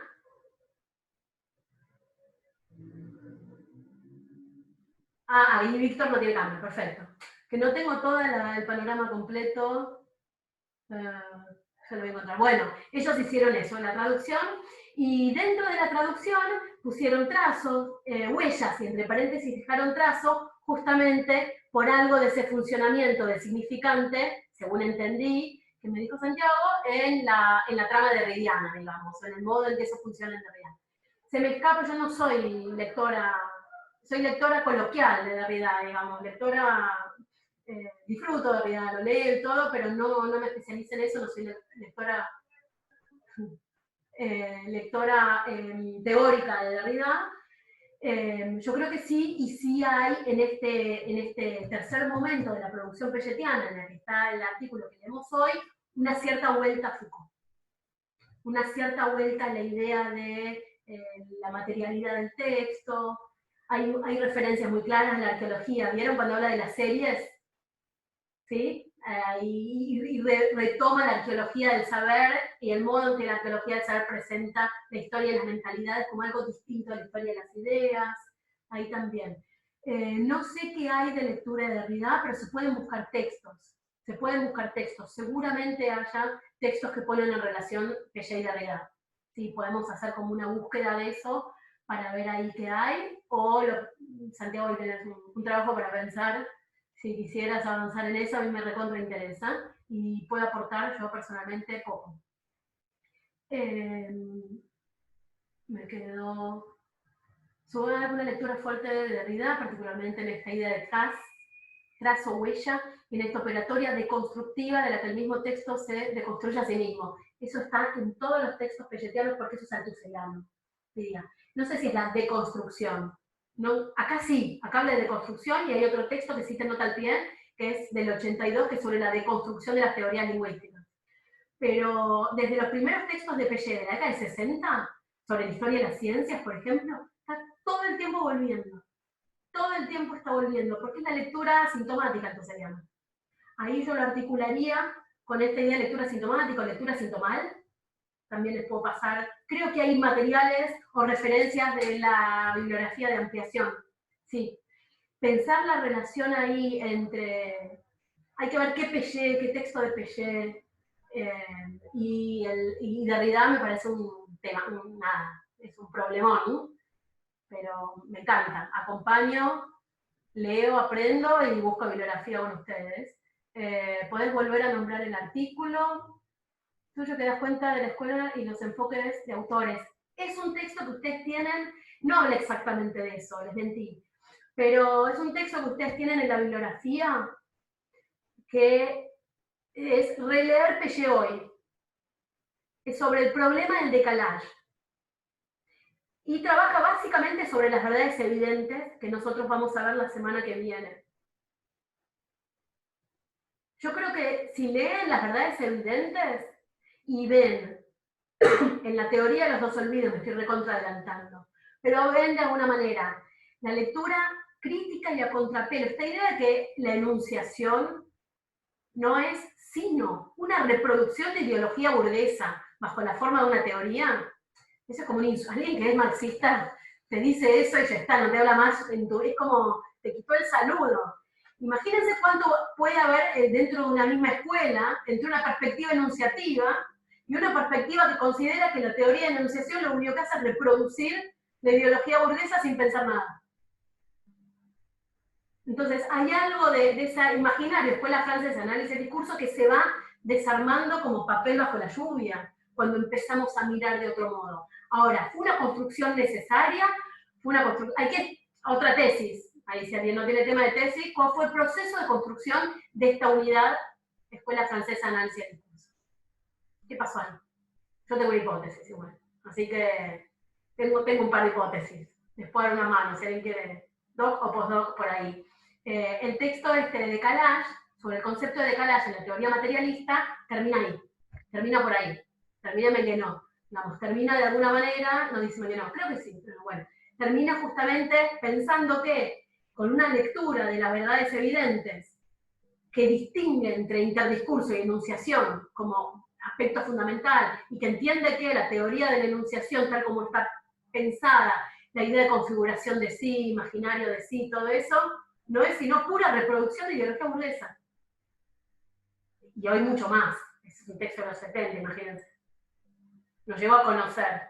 Ah, ahí Víctor no tiene cambio, perfecto. Que no tengo todo el panorama completo. Ya lo voy a encontrar. Bueno, ellos hicieron eso, la traducción, y dentro de la traducción pusieron trazos, huellas, y entre paréntesis dejaron trazo, justamente por algo de ese funcionamiento del significante, según entendí, que me dijo Santiago, en la trama derridiana, digamos, en el modo en que eso funciona en Derrida. Se me escapa, yo no soy lectora, soy lectora coloquial de Derrida, digamos, lectora... disfruto de Derrida, lo leo y todo, pero no me especializo en eso, no soy lectora teórica de Derrida. Yo creo que sí, y sí hay en este tercer momento de la producción pelletiana, en el que está el artículo que leemos hoy, una cierta vuelta a Foucault. Una cierta vuelta a la idea de la materialidad del texto. Hay referencias muy claras a la arqueología. ¿Vieron cuando habla de las series? ¿Sí? Y retoma la arqueología del saber y el modo en que la arqueología del saber presenta la historia y las mentalidades como algo distinto a la historia de las ideas. Ahí también. No sé qué hay de lectura de Derrida, pero se pueden buscar textos. Se pueden buscar textos. Seguramente haya textos que ponen en relación Piaget y Derrida. Sí, podemos hacer como una búsqueda de eso para ver ahí qué hay. O Santiago, hoy tenés un trabajo para pensar. Si quisieras avanzar en eso, a mí me recontra interesa y puedo aportar yo personalmente poco. Me quedó... Subo alguna lectura fuerte de Derrida, particularmente en esta idea de trazo, huella, y en esta operatoria deconstructiva de la que el mismo texto se deconstruye a sí mismo. Eso está en todos los textos pelletianos porque eso es althusseriano, diría. No sé si es la deconstrucción. No, acá sí, acá habla de deconstrucción y hay otro texto que sí te nota al pie, que es del 82, que es sobre la deconstrucción de las teorías lingüísticas. Pero desde los primeros textos de Piaget de la década del 60, sobre la historia de las ciencias, por ejemplo, está todo el tiempo volviendo. Todo el tiempo está volviendo, porque es la lectura sintomática, entonces se llama. Ahí yo lo articularía con esta idea de lectura sintomática o lectura sintomal. También les puedo pasar, creo que hay materiales o referencias de la bibliografía de ampliación. Sí, pensar la relación ahí entre, hay que ver qué texto de Piaget y Derrida me parece un tema, es un problemón, ¿no? Pero me encanta, acompaño, leo, aprendo y busco bibliografía con ustedes. Podés volver a nombrar el artículo tuyo que das cuenta de la escuela y los enfoques de autores. Es un texto que ustedes tienen, no habla exactamente de eso, les mentí, pero es un texto que ustedes tienen en la bibliografía que es releer Piaget hoy. Es sobre el problema del decalage. Y trabaja básicamente sobre las verdades evidentes que nosotros vamos a ver la semana que viene. Yo creo que si leen las verdades evidentes y ven en la teoría de los dos olvidos, me estoy recontra adelantando, pero ven de alguna manera la lectura crítica y a contrapelo, esta idea de que la enunciación no es sino una reproducción de ideología burguesa bajo la forma de una teoría. Eso es como alguien que es marxista te dice eso y ya está, no te habla más, es como te quitó el saludo. Imagínense cuánto puede haber dentro de una misma escuela, entre una perspectiva enunciativa y una perspectiva que considera que la teoría de enunciación lo único que hace es reproducir la ideología burguesa sin pensar nada. Entonces, hay algo de esa imaginario, escuela francesa, análisis del discurso, que se va desarmando como papel bajo la lluvia, cuando empezamos a mirar de otro modo. Ahora, ¿fue una construcción necesaria? Fue una construcción... Otra tesis, ahí si alguien no tiene tema de tesis, ¿cuál fue el proceso de construcción de esta unidad escuela francesa, análisis del discurso? ¿Qué pasó ahí? Yo tengo una hipótesis igual, así que tengo un par de hipótesis. Les puedo dar una mano, si alguien quiere doc o postdoc por ahí. El texto de Decalage, sobre el concepto de decalage en la teoría materialista, termina ahí, termina por ahí, termina en que no, digamos, termina de alguna manera, no dice que no, creo que sí, pero bueno, termina justamente pensando que con una lectura de las verdades evidentes que distingue entre interdiscurso y enunciación como aspecto fundamental y que entiende que la teoría de la enunciación tal como está pensada la idea de configuración de sí, imaginario de sí, todo eso, no es sino pura reproducción de ideología burguesa. Y hoy mucho más. Es un texto de los 70, imagínense. Nos llevó a conocer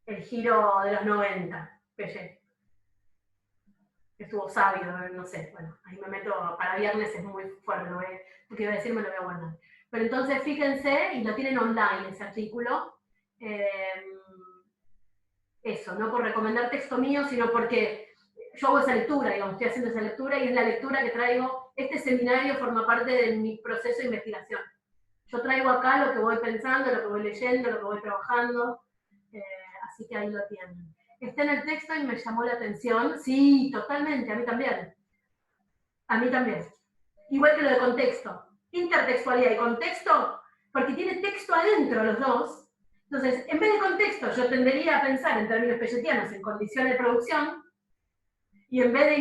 el giro de los 90, Piaget. Estuvo sabio, no sé, bueno, ahí me meto, para viernes es muy fuerte, lo que iba a decir me lo voy a guardar. Pero entonces fíjense, y lo tienen online ese artículo, eso, no por recomendar texto mío, sino porque yo hago esa lectura, digamos, estoy haciendo esa lectura y es la lectura que traigo, este seminario forma parte de mi proceso de investigación. Yo traigo acá lo que voy pensando, lo que voy leyendo, lo que voy trabajando, así que ahí lo tienen. Está en el texto y me llamó la atención. Sí, totalmente, a mí también. A mí también. Igual que lo de contexto. Intertextualidad y contexto, porque tiene texto adentro los dos. Entonces, en vez de contexto, yo tendería a pensar en términos pelletianos, en condiciones de producción, y en vez de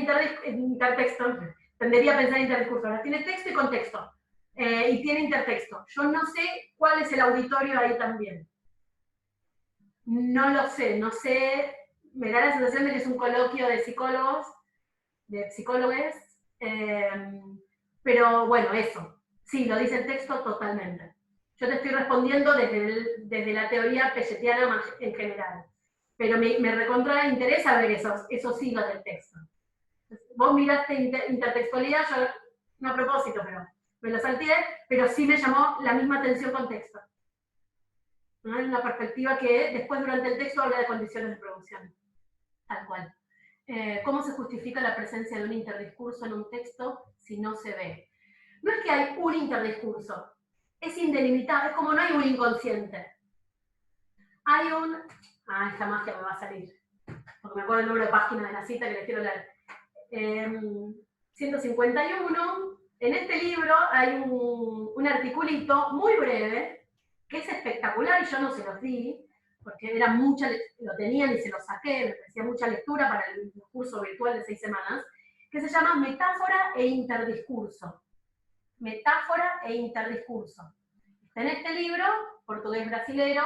intertexto, tendería a pensar en interdiscurso. Ahora tiene texto y contexto, y tiene intertexto. Yo no sé cuál es el auditorio ahí también. No lo sé, no sé. Me da la sensación de que es un coloquio de psicólogos, de psicólogos, pero bueno, eso. Sí, lo dice el texto totalmente. Yo te estoy respondiendo desde la teoría pelletiana en general, pero me recontra interesa ver esos hilos del texto. Vos miraste intertextualidad, yo no a propósito, pero me lo salteé, pero sí me llamó la misma atención con texto. ¿No? En una perspectiva que después durante el texto habla de condiciones de producción. Tal cual. ¿Cómo se justifica la presencia de un interdiscurso en un texto si no se ve? No es que hay un interdiscurso, es indelimitado, es como no hay un inconsciente. Hay un... Ah, esta magia me va a salir, porque me acuerdo el número de página de la cita que les quiero leer. 151, en este libro hay un articulito muy breve, que es espectacular y yo no se los di, porque era mucha, lo tenían y se lo saqué, me parecía mucha lectura para el curso virtual de 6 semanas, que se llama Metáfora e Interdiscurso. Metáfora e Interdiscurso. Está en este libro, portugués brasilero,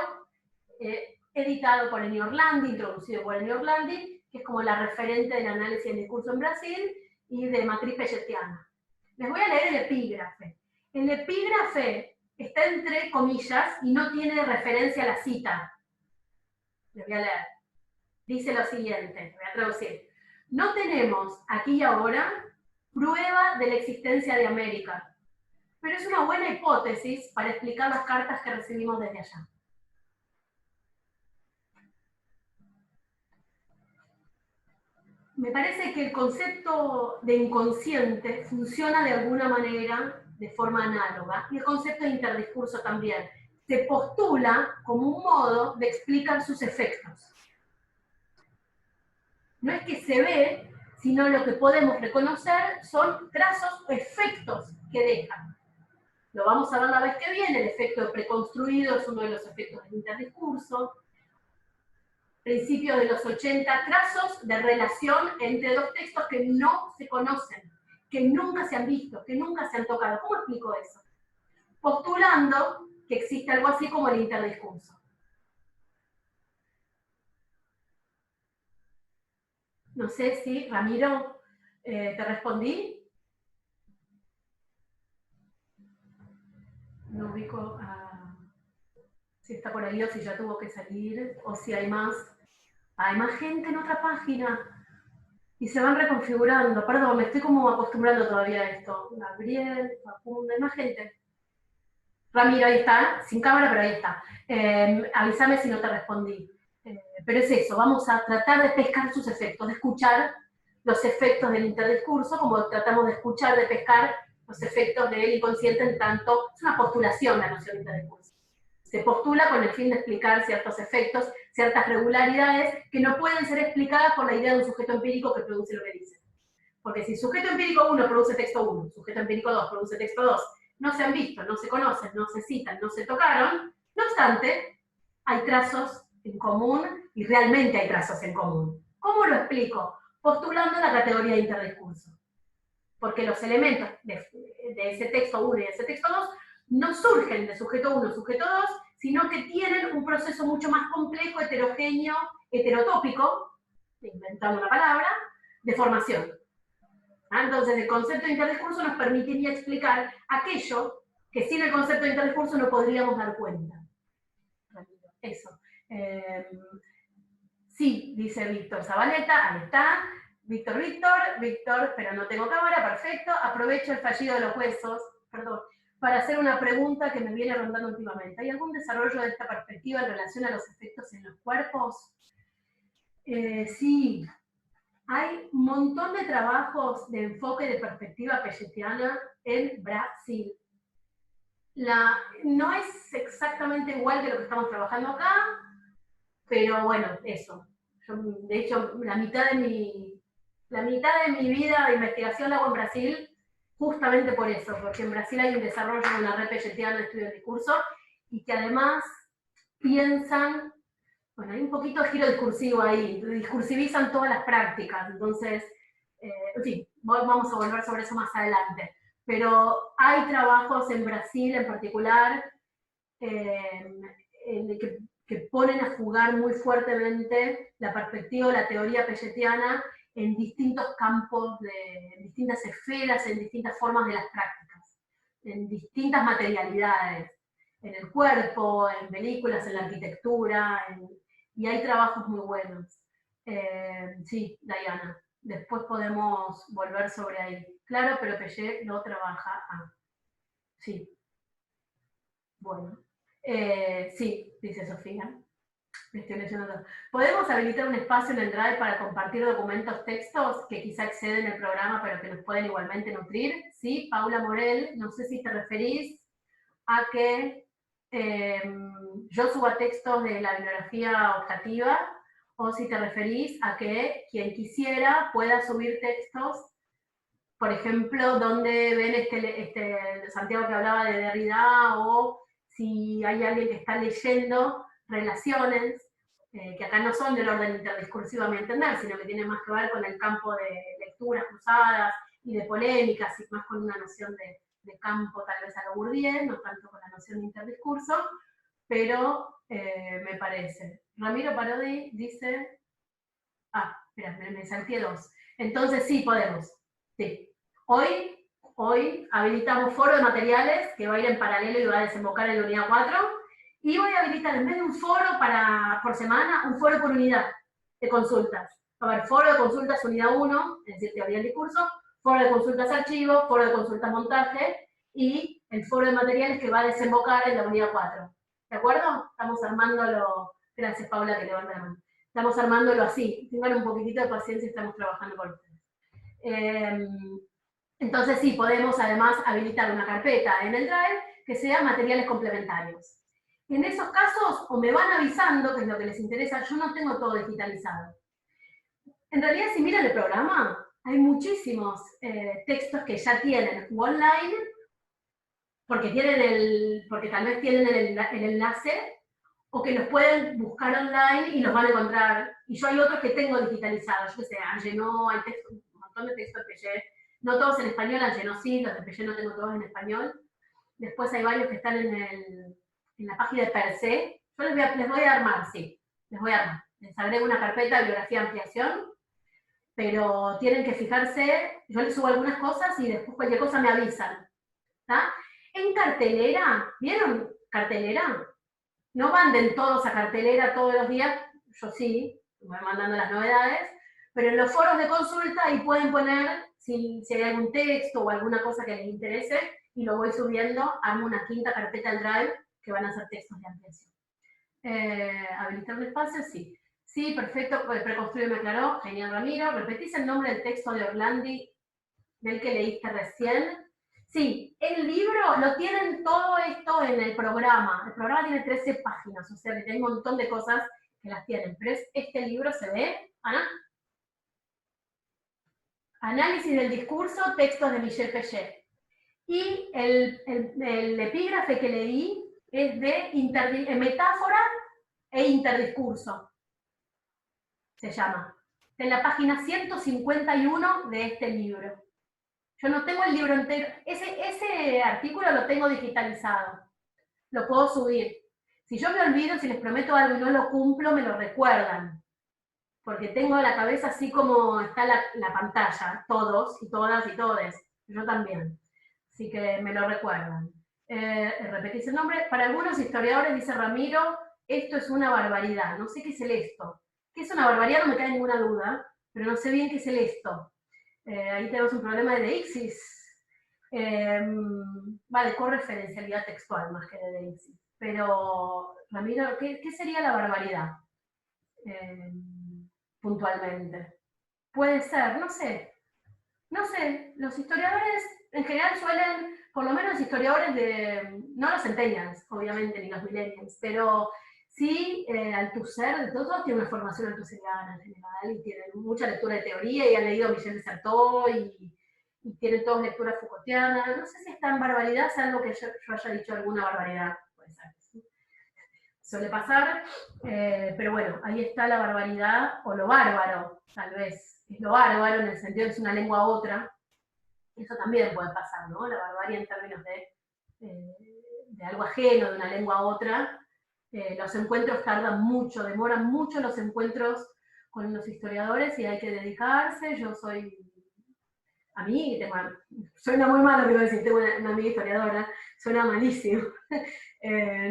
editado por Eni Orlandi, introducido por Eni Orlandi, que es como la referente del análisis del discurso en Brasil y de matriz pelletiana. Les voy a leer el epígrafe. El epígrafe está entre comillas y no tiene referencia a la cita. Les voy a leer. Dice lo siguiente, voy a traducir. No tenemos aquí y ahora prueba de la existencia de América, pero es una buena hipótesis para explicar las cartas que recibimos desde allá. Me parece que el concepto de inconsciente funciona de alguna manera de forma análoga, y el concepto de interdiscurso también. Se postula como un modo de explicar sus efectos. No es que se ve, sino lo que podemos reconocer son trazos o efectos que dejan. Lo vamos a ver la vez que viene, el efecto preconstruido es uno de los efectos del interdiscurso. Principios de los 80, trazos de relación entre dos textos que no se conocen, que nunca se han visto, que nunca se han tocado. ¿Cómo explico eso? Postulando que existe algo así como el interdiscurso. No sé si, Ramiro, ¿te respondí? No ubico si está por ahí o si ya tuvo que salir, o si hay más. Hay más gente en otra página. Y se van reconfigurando. Perdón, me estoy como acostumbrando todavía a esto. Gabriel, Facundo, hay más gente. Ramiro, ahí está, sin cámara, pero ahí está. Avísame si no te respondí. Pero es eso, vamos a tratar de pescar sus efectos, de escuchar los efectos del interdiscurso, como tratamos de escuchar, de pescar los efectos del inconsciente, en tanto es una postulación la noción de interdiscurso. Se postula con el fin de explicar ciertos efectos, ciertas regularidades que no pueden ser explicadas por la idea de un sujeto empírico que produce lo que dice. Porque si sujeto empírico 1 produce texto 1, sujeto empírico 2 produce texto 2, no se han visto, no se conocen, no se citan, no se tocaron, no obstante, hay trazos en común y realmente hay trazos en común. ¿Cómo lo explico? Postulando la categoría de interdiscurso. Porque los elementos de ese texto 1 y de ese texto 2 no surgen de sujeto 1, sujeto 2, sino que tienen un proceso mucho más complejo, heterogéneo, heterotópico, inventando una palabra, de formación. Entonces, el concepto de interdiscurso nos permitiría explicar aquello que sin el concepto de interdiscurso no podríamos dar cuenta. Eso. Sí, dice Víctor Zabaleta, ahí está. Víctor, pero no tengo cámara, perfecto. Aprovecho el fallido de los huesos, perdón, para hacer una pregunta que me viene rondando últimamente. ¿Hay algún desarrollo de esta perspectiva en relación a los efectos en los cuerpos? Sí. Hay un montón de trabajos de enfoque de perspectiva pelletiana en Brasil. No es exactamente igual que lo que estamos trabajando acá, pero bueno, eso. Yo, de hecho, la mitad de mi vida de investigación la hago en Brasil, justamente por eso, porque en Brasil hay un desarrollo de una red pelletiana de estudio del discurso, y que además piensan. Bueno, hay un poquito de giro discursivo ahí, discursivizan todas las prácticas, entonces, en fin, vamos a volver sobre eso más adelante. Pero hay trabajos en Brasil en particular que ponen a jugar muy fuertemente la perspectiva o la teoría pelletiana en distintos campos, en distintas esferas, en distintas formas de las prácticas, en distintas materialidades, en el cuerpo, en películas, en la arquitectura, y hay trabajos muy buenos. Sí, Diana, después podemos volver sobre ahí. Claro, pero Pellet no trabaja. Sí. Bueno. Sí, dice Sofía. Estoy leyendo todo. ¿Podemos habilitar un espacio en el Drive para compartir documentos, textos que quizá exceden el programa, pero que nos pueden igualmente nutrir? Sí, Paula Morel, no sé si te referís a que yo suba textos de la bibliografía optativa, o si te referís a que quien quisiera pueda subir textos, por ejemplo, donde ven Santiago que hablaba de Derrida, o si hay alguien que está leyendo relaciones, que acá no son del orden interdiscursivo a mi entender, sino que tienen más que ver con el campo de lecturas cruzadas y de polémicas, y más con una noción de campo tal vez a lo Bourdieu, no tanto con la noción de interdiscurso, pero me parece. Ramiro Parodi dice, espera, me salté dos. Entonces sí, podemos. Sí. Hoy habilitamos foro de materiales que va a ir en paralelo y va a desembocar en la unidad 4, y voy a habilitar, en vez de un foro por semana, un foro por unidad de consultas. A ver, foro de consultas unidad 1, es decir, teoría del discurso, foro de consultas archivo, foro de consultas montaje, y el foro de materiales que va a desembocar en la unidad 4. ¿De acuerdo? Estamos armándolo. Gracias, Paula, que levanta la mano. Estamos armándolo así. Tengan un poquitito de paciencia, estamos trabajando con ustedes. Entonces sí, podemos además habilitar una carpeta en el Drive que sea materiales complementarios. En esos casos, o me van avisando, que es lo que les interesa, yo no tengo todo digitalizado. En realidad, si miran el programa, hay muchísimos textos que ya tienen online, porque tal vez tienen el enlace, o que los pueden buscar online y los van a encontrar. Y yo hay otros que tengo digitalizados, yo qué sé, Angenó, hay un montón de textos de Pellet, no todos en español, Angenó sí, los de Pellet no tengo todos en español. Después hay varios que están en la página de Per Se. Yo les voy a armar, sí, les voy a armar. Les agrego una carpeta de bibliografía de ampliación, pero tienen que fijarse, yo les subo algunas cosas y después cualquier cosa me avisan. ¿Está? En cartelera, ¿vieron cartelera? No manden todos a cartelera todos los días, yo sí, voy mandando las novedades, pero en los foros de consulta ahí pueden poner si hay algún texto o alguna cosa que les interese, y lo voy subiendo, armo una quinta carpeta en Drive que van a ser textos de ampliación. ¿Habilitar un espacio? Sí. Sí, perfecto, preconstruir me aclaró, genial Ramiro. ¿Repetís el nombre del texto de Orlandi, del que leíste recién? Sí, el libro lo tienen todo esto en el programa. El programa tiene 13 páginas, o sea que tiene un montón de cosas que las tienen. Pero este libro se ve, Ana. Análisis del discurso, textos de Michel Pellet. Y el epígrafe que leí es de metáfora e interdiscurso. Se llama. En la página 151 de este libro. Yo no tengo el libro entero. Ese artículo lo tengo digitalizado. Lo puedo subir. Si yo me olvido, si les prometo algo y no lo cumplo, me lo recuerdan. porque tengo la cabeza así como está la pantalla, todos y todas y todes, yo también, así que me lo recuerdan. Repetís el nombre. Para algunos historiadores, dice Ramiro, esto es una barbaridad, no sé qué es el esto. ¿Qué es una barbaridad? No me cae ninguna duda, pero no sé bien qué es el esto. Ahí tenemos un problema de deixis. Vale, correferencialidad textual más que de deixis. Pero, Ramiro, ¿qué sería la barbaridad? Puntualmente. Puede ser, no sé. No sé, los historiadores en general suelen, por lo menos historiadores no los centennials, obviamente, ni los millennials, pero sí Althusser, todos tienen una formación althuseriana en general, y tienen mucha lectura de teoría, y han leído Michel de Certeau, y tienen todos lectura Foucaultiana. No sé si está en barbaridad, salvo que yo haya dicho alguna barbaridad, puede ser. Suele pasar, pero bueno, ahí está la barbaridad, o lo bárbaro, tal vez. Es lo bárbaro en el sentido de que es una lengua a otra. Eso también puede pasar, ¿no? La barbarie en términos de algo ajeno, de una lengua a otra. Los encuentros tardan mucho, demoran mucho los encuentros con los historiadores y hay que dedicarse. Yo soy, a mí, suena muy malo, quiero decir, tengo una amiga historiadora, suena malísimo.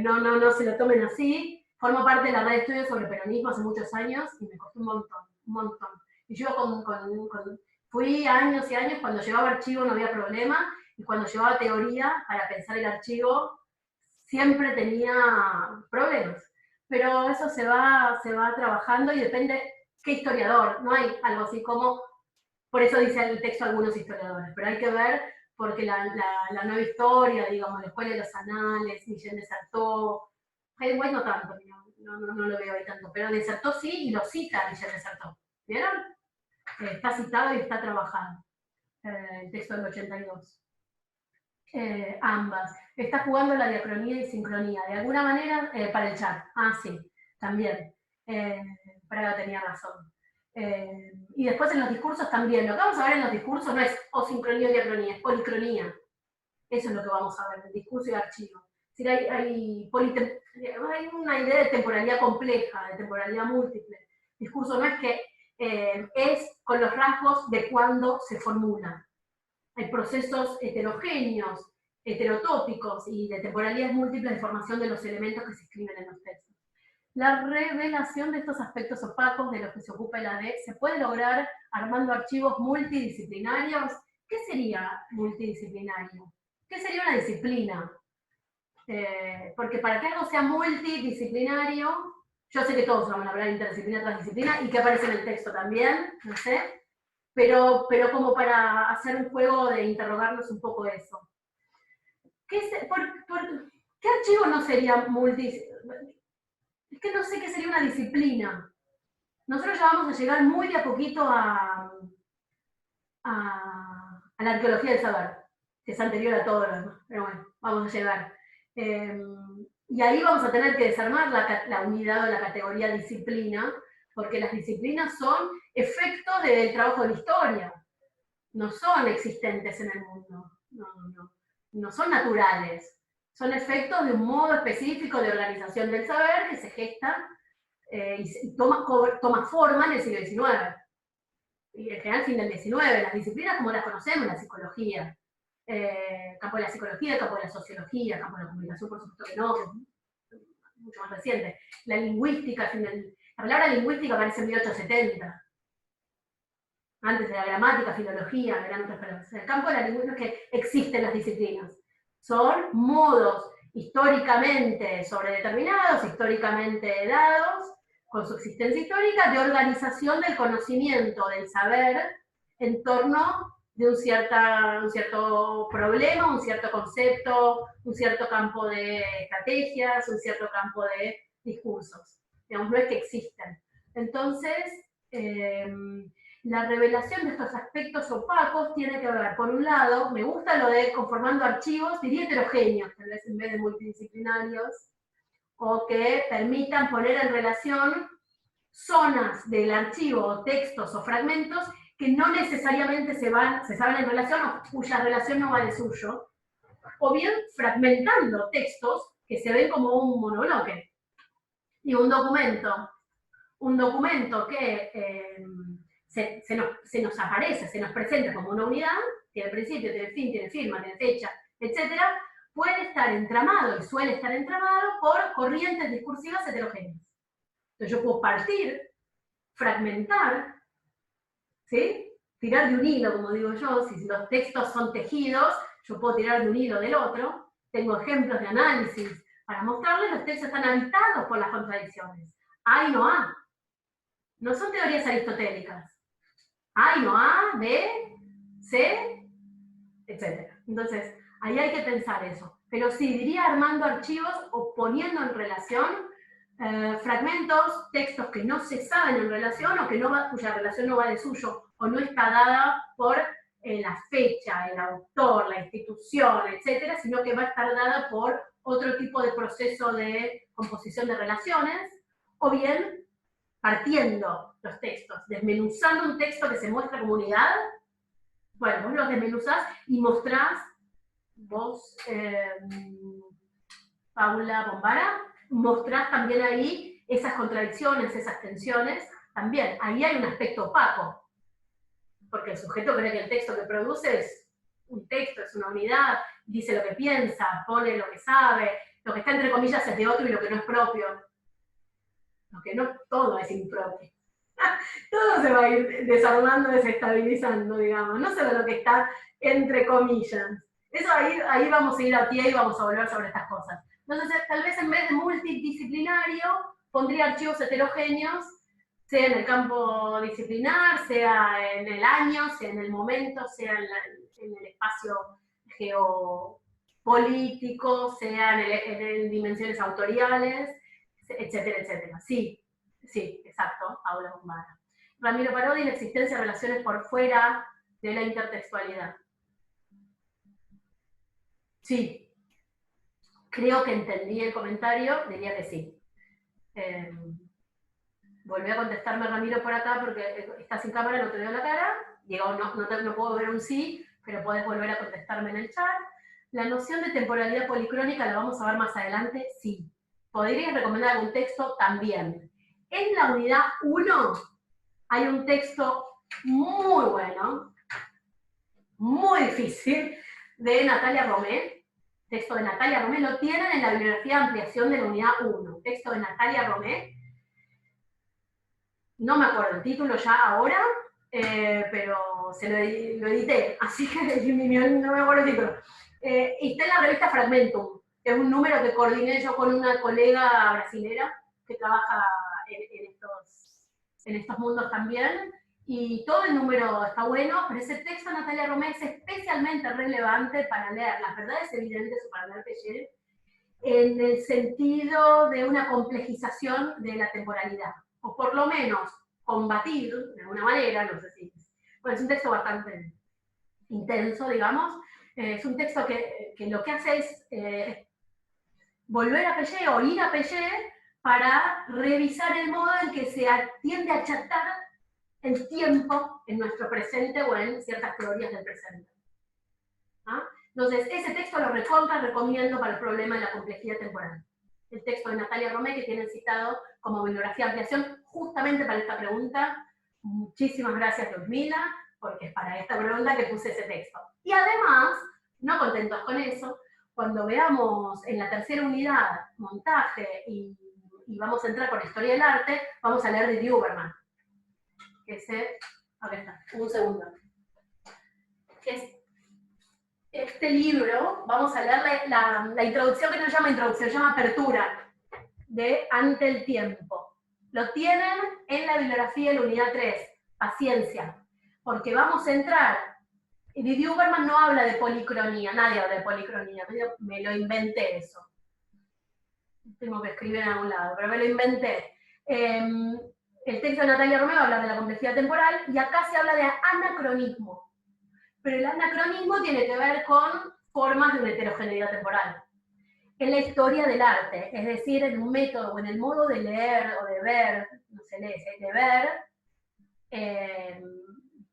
No se lo tomen así. Formo parte de la red de estudios sobre peronismo hace muchos años y me costó un montón. Y yo fui años y años, cuando llevaba archivo no había problema, y cuando llevaba teoría para pensar el archivo siempre tenía problemas. Pero eso se va trabajando y depende qué historiador. No hay algo así como, por eso dice el texto algunos historiadores, pero hay que ver porque la nueva historia, digamos, la escuela de los anales, Michel de Certeau, Hemingway no tanto, no lo veo ahí tanto, pero de Certeau sí, y lo cita Michel de Certeau. ¿Vieron? Está citado y está trabajado. El texto del 82. Ambas. Está jugando la diacronía y sincronía. De alguna manera, para el chat. Ah, sí, también. Praga tenía razón. Y después en los discursos también. Lo que vamos a ver en los discursos no es o sincronía o diacronía, es policronía. Eso es lo que vamos a ver, el discurso y el archivo. Es decir, hay una idea de temporalidad compleja, de temporalidad múltiple. El discurso no es que es con los rasgos de cuando se formula. Hay procesos heterogéneos, heterotópicos y de temporalidades múltiples de formación de los elementos que se escriben en los textos. La revelación de estos aspectos opacos de los que se ocupa el AD se puede lograr armando archivos multidisciplinarios. ¿Qué sería multidisciplinario? ¿Qué sería una disciplina? Porque para que algo sea multidisciplinario, yo sé que todos vamos a hablar de interdisciplina, transdisciplina, y que aparece en el texto también, no sé, pero como para hacer un juego de interrogarnos un poco eso. ¿Qué archivo no sería multidisciplinario? Es que no sé qué sería una disciplina. Nosotros ya vamos a llegar muy de a poquito a la arqueología del saber, que es anterior a todo lo demás, pero bueno, vamos a llegar. Y ahí vamos a tener que desarmar la unidad o la categoría disciplina, porque las disciplinas son efectos del trabajo de la historia, no son existentes en el mundo, no son naturales, son efectos de un modo específico de organización del saber que se gesta y toma forma en el siglo XIX. Y en general, fin del XIX, las disciplinas como las conocemos, la psicología, campo de la psicología, campo de la sociología, campo de la comunicación, por supuesto que no, que es mucho más reciente. La lingüística, la palabra lingüística aparece en 1870. Antes de la gramática, filología, eran otras palabras. En el campo de la lingüística es que existen las disciplinas. Son modos históricamente sobredeterminados, históricamente dados, con su existencia histórica, de organización del conocimiento, del saber, en torno de un cierto problema, un cierto concepto, un cierto campo de estrategias, un cierto campo de discursos. Digamos, no es que existen. Entonces, la revelación de estos aspectos opacos tiene que ver, por un lado, me gusta lo de conformando archivos, diría heterogéneos, tal vez en vez de multidisciplinarios, o que permitan poner en relación zonas del archivo, textos o fragmentos que no necesariamente se saben en relación o cuya relación no va de suyo, o bien fragmentando textos que se ven como un monobloque. Y un documento un documento que se nos aparece, se nos presenta como una unidad, tiene principio, tiene fin, tiene firma, tiene fecha, etcétera, puede estar entramado, y suele estar entramado, por corrientes discursivas heterogéneas. Entonces yo puedo partir, fragmentar, ¿sí? Tirar de un hilo, como digo yo, si los textos son tejidos, yo puedo tirar de un hilo del otro. Tengo ejemplos de análisis para mostrarles, los textos están habitados por las contradicciones. A y no A. No son teorías aristotélicas. A y no A, B, C, etc. Entonces, ahí hay que pensar eso. Pero sí, diría armando archivos o poniendo en relación fragmentos, textos que no se saben en relación o que cuya relación no va de suyo o no está dada por la fecha, el autor, la institución, etcétera, sino que va a estar dada por otro tipo de proceso de composición de relaciones, o bien partiendo los textos, desmenuzando un texto que se muestra como unidad. Bueno, vos los desmenuzás y mostrás, vos, Paula Bombara, mostrás también ahí esas contradicciones, esas tensiones, también. Ahí hay un aspecto opaco, porque el sujeto cree que el texto que produce es un texto, es una unidad, dice lo que piensa, pone lo que sabe, lo que está entre comillas es de otro y lo que no es propio. Lo que no, todo es impropio. Todo se va a ir desarmando, desestabilizando, digamos, no solo lo que está entre comillas. Eso ahí vamos a ir a pie y vamos a volver sobre estas cosas. Entonces, tal vez en vez de multidisciplinario, pondría archivos heterogéneos, sea en el campo disciplinar, sea en el año, sea en el momento, sea en el espacio geopolítico, sea en dimensiones autoriales, etcétera, etcétera. Sí, exacto, Paula Bombara. Ramiro Parodi, la existencia de relaciones por fuera de la intertextualidad. Sí. Creo que entendí el comentario, diría que sí. Volví a contestarme Ramiro por acá porque está sin cámara, no te veo la cara. Digo, no puedo ver un sí, pero podés volver a contestarme en el chat. La noción de temporalidad policrónica la vamos a ver más adelante, sí. ¿Podrías recomendar algún texto? También. En la unidad 1 hay un texto muy bueno, muy difícil, de Natalia Romé. Texto de Natalia Romé, lo tienen en la bibliografía de ampliación de la unidad 1. Texto de Natalia Romé. No me acuerdo el título ya ahora, pero se lo edité, así que no me acuerdo el título. Y está en la revista Fragmentum, que es un número que coordiné yo con una colega brasilera que trabaja en estos mundos también, y todo el número está bueno, pero ese texto de Natalia Romé es especialmente relevante para leer las verdades evidentes o para leer Pellet, en el sentido de una complejización de la temporalidad, o por lo menos combatir, de alguna manera, no sé si... Bueno, es un texto bastante intenso, digamos, es un texto que lo que hace es volver a Pellet o ir a Pellet para revisar el modo en que se tiende a achatar el tiempo en nuestro presente o en ciertas teorías del presente. ¿Ah? Entonces, ese texto lo recomiendo para el problema de la complejidad temporal. El texto de Natalia Romé, que tienen citado como bibliografía de ampliación, justamente para esta pregunta. Muchísimas gracias, Ludmila, porque es para esta pregunta que puse ese texto. Y además, no contentos con eso, cuando veamos en la tercera unidad, montaje, y vamos a entrar con historia del arte, vamos a leer de Huberman. Acá está, un segundo. Este libro, vamos a leer la introducción, que no se llama introducción, se llama apertura, de Ante el tiempo. Lo tienen en la bibliografía de la unidad 3, paciencia, porque vamos a entrar, y Huberman no habla de policronía, nadie habla de policronía, me lo inventé eso. Tengo que escribir en algún lado, pero me lo inventé. El texto de Natalia Romé habla de la complejidad temporal, y acá se habla de anacronismo. Pero el anacronismo tiene que ver con formas de una heterogeneidad temporal. En la historia del arte, es decir, en un método o en el modo de leer o de ver, no se lee, de ver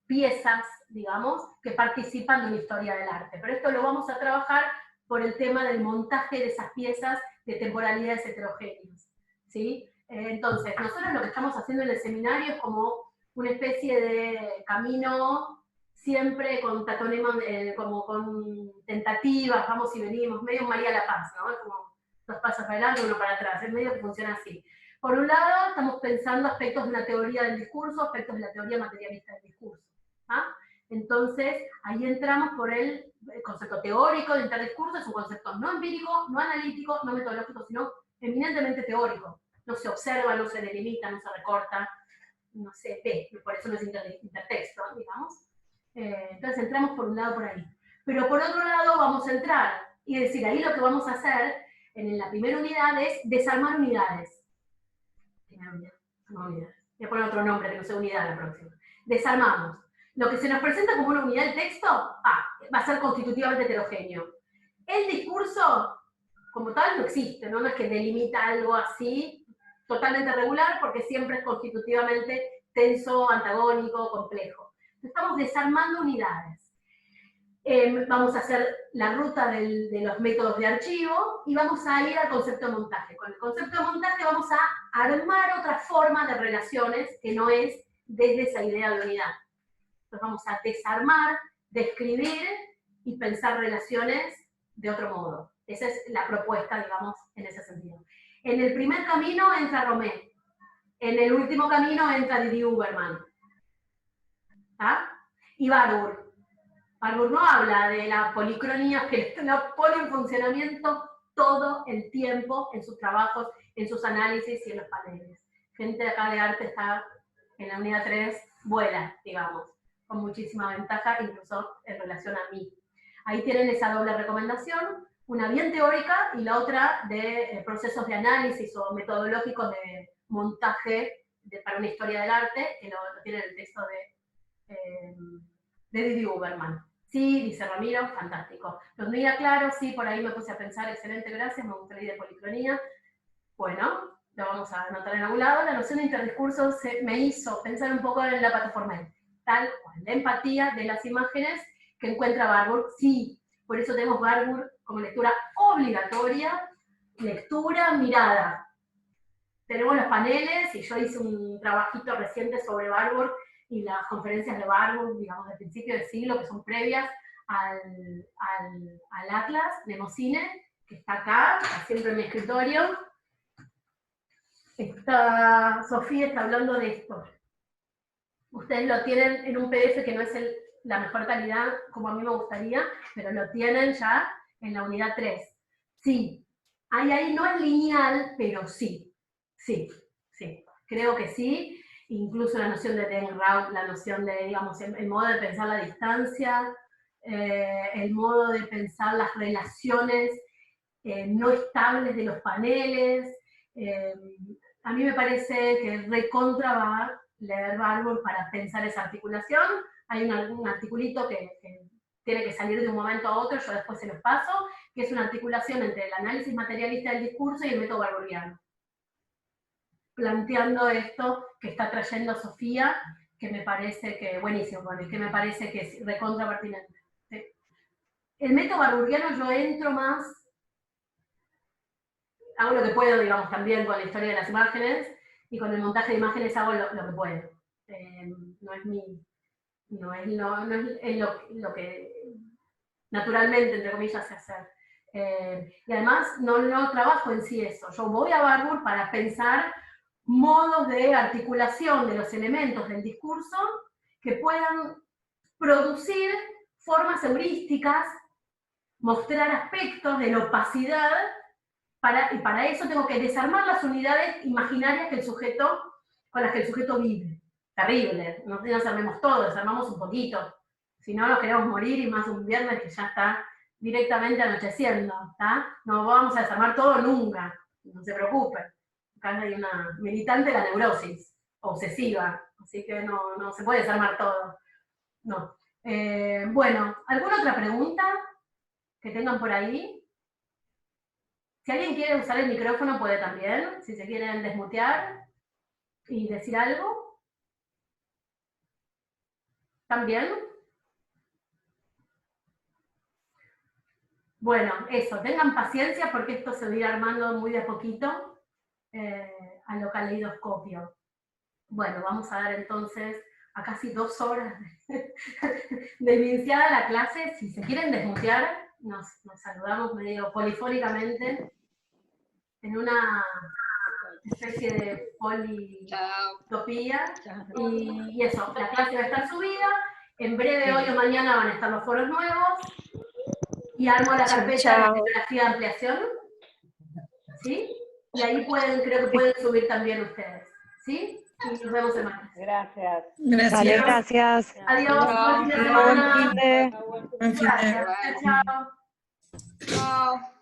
piezas, digamos, que participan de una historia del arte. Pero esto lo vamos a trabajar por el tema del montaje de esas piezas de temporalidades heterogéneas, ¿sí? Entonces, nosotros lo que estamos haciendo en el seminario es como una especie de camino siempre con como con tentativas, vamos y venimos, medio María La Paz, ¿no? Es como 2 pasos para adelante, 1 para atrás, es medio que funciona así. Por un lado, estamos pensando aspectos de una teoría del discurso, aspectos de la teoría materialista del discurso. ¿Ah? Entonces, ahí entramos por el concepto teórico de interdiscurso, es un concepto no empírico, no analítico, no metodológico, sino eminentemente teórico. No se observa, no se delimita, no se recorta, no se ve, por eso no es intertexto, digamos. Entonces entramos por un lado por ahí. Pero por otro lado vamos a entrar, y decir, ahí lo que vamos a hacer en la primera unidad es desarmar unidades. Primera unidad, no unidades. Voy a poner otro nombre que no sea unidad la próxima. Desarmamos. Lo que se nos presenta como una unidad del texto, va a ser constitutivamente heterogéneo. El discurso, como tal, no existe, ¿no? No es que delimita algo así, totalmente regular, porque siempre es constitutivamente tenso, antagónico, complejo. Estamos desarmando unidades. Vamos a hacer la ruta de los métodos de archivo y vamos a ir al concepto de montaje. Con el concepto de montaje vamos a armar otra forma de relaciones que no es desde esa idea de unidad. Entonces vamos a desarmar, describir y pensar relaciones de otro modo. Esa es la propuesta, digamos, en ese sentido. En el primer camino entra Romé. En el último camino entra Didi Uberman. ¿Ah? Y Barbour. Barbour no habla de la policronía, que la pone en funcionamiento todo el tiempo en sus trabajos, en sus análisis y en los paneles. Gente de acá de arte está en la unidad 3, vuela, digamos, con muchísima ventaja, incluso en relación a mí. Ahí tienen esa doble recomendación, una bien teórica y la otra de procesos de análisis o metodológicos de montaje para una historia del arte, que lo tiene en el texto de Didi Uberman. Sí, dice Ramiro, fantástico. Los mira claro, sí, por ahí me puse a pensar, excelente, gracias, me gusta la idea de policronía. Bueno, lo vamos a anotar en algún lado. La noción de interdiscurso me hizo pensar un poco en la plataforma, tal cual, la empatía de las imágenes que encuentra Barbour. Sí, por eso tenemos Barbour como lectura obligatoria, lectura, mirada. Tenemos los paneles, y yo hice un trabajito reciente sobre Barbour y las conferencias de Barbour, digamos, del principio del siglo, que son previas al Atlas de Mocine, que está acá, siempre en mi escritorio. Sofía está hablando de esto. Ustedes lo tienen en un PDF que no es la mejor calidad como a mí me gustaría, pero lo tienen ya en la unidad 3. Sí, ahí no es lineal, pero sí. Sí, sí, creo que sí. Incluso la noción de Dengrau, la noción de, digamos, el modo de pensar la distancia, el modo de pensar las relaciones no estables de los paneles. A mí me parece que recontra va leer Barbour para pensar esa articulación. Hay un articulito que tiene que salir de un momento a otro, yo después se los paso, que es una articulación entre el análisis materialista del discurso y el método barbouriano. Planteando esto que está trayendo Sofía, que me parece que, buenísimo, que me parece que es recontra pertinente. ¿Sí? El método barbouriano yo entro más, hago lo que puedo, digamos, también con la historia de las imágenes, y con el montaje de imágenes hago lo que puedo. No es lo que naturalmente, entre comillas, sé hacer. Y además no trabajo en sí eso. Yo voy a Barbour para pensar modos de articulación de los elementos del discurso que puedan producir formas heurísticas, mostrar aspectos de la opacidad, y para eso tengo que desarmar las unidades imaginarias con las que el sujeto vive. Terrible, no desarmemos todo, desarmamos un poquito. Si no, nos queremos morir, y más un viernes que ya está directamente anocheciendo, ¿está? No vamos a desarmar todo nunca, no se preocupen. Acá hay una militante de la neurosis obsesiva, así que no se puede desarmar todo. No. Bueno, ¿alguna otra pregunta que tengan por ahí? Si alguien quiere usar el micrófono puede también, si se quieren desmutear y decir algo. ¿También? Bueno, eso, tengan paciencia porque esto se va a ir armando muy de a poquito. a lo caleidoscopio. Bueno, vamos a dar entonces a casi 2 horas de iniciada la clase. Si se quieren desmutear, nos saludamos medio polifónicamente en una especie de politopía. Y eso, la clase va a estar subida. En breve, hoy o mañana, van a estar los foros nuevos. Y armo la carpeta de bibliografía de ampliación. ¿Sí? Y ahí creo que pueden subir también ustedes. ¿Sí? Y nos vemos en mañana. Gracias. Vale, gracias. Adiós. Buen fin de semana. Buen fin de. Gracias. Chao. Chao.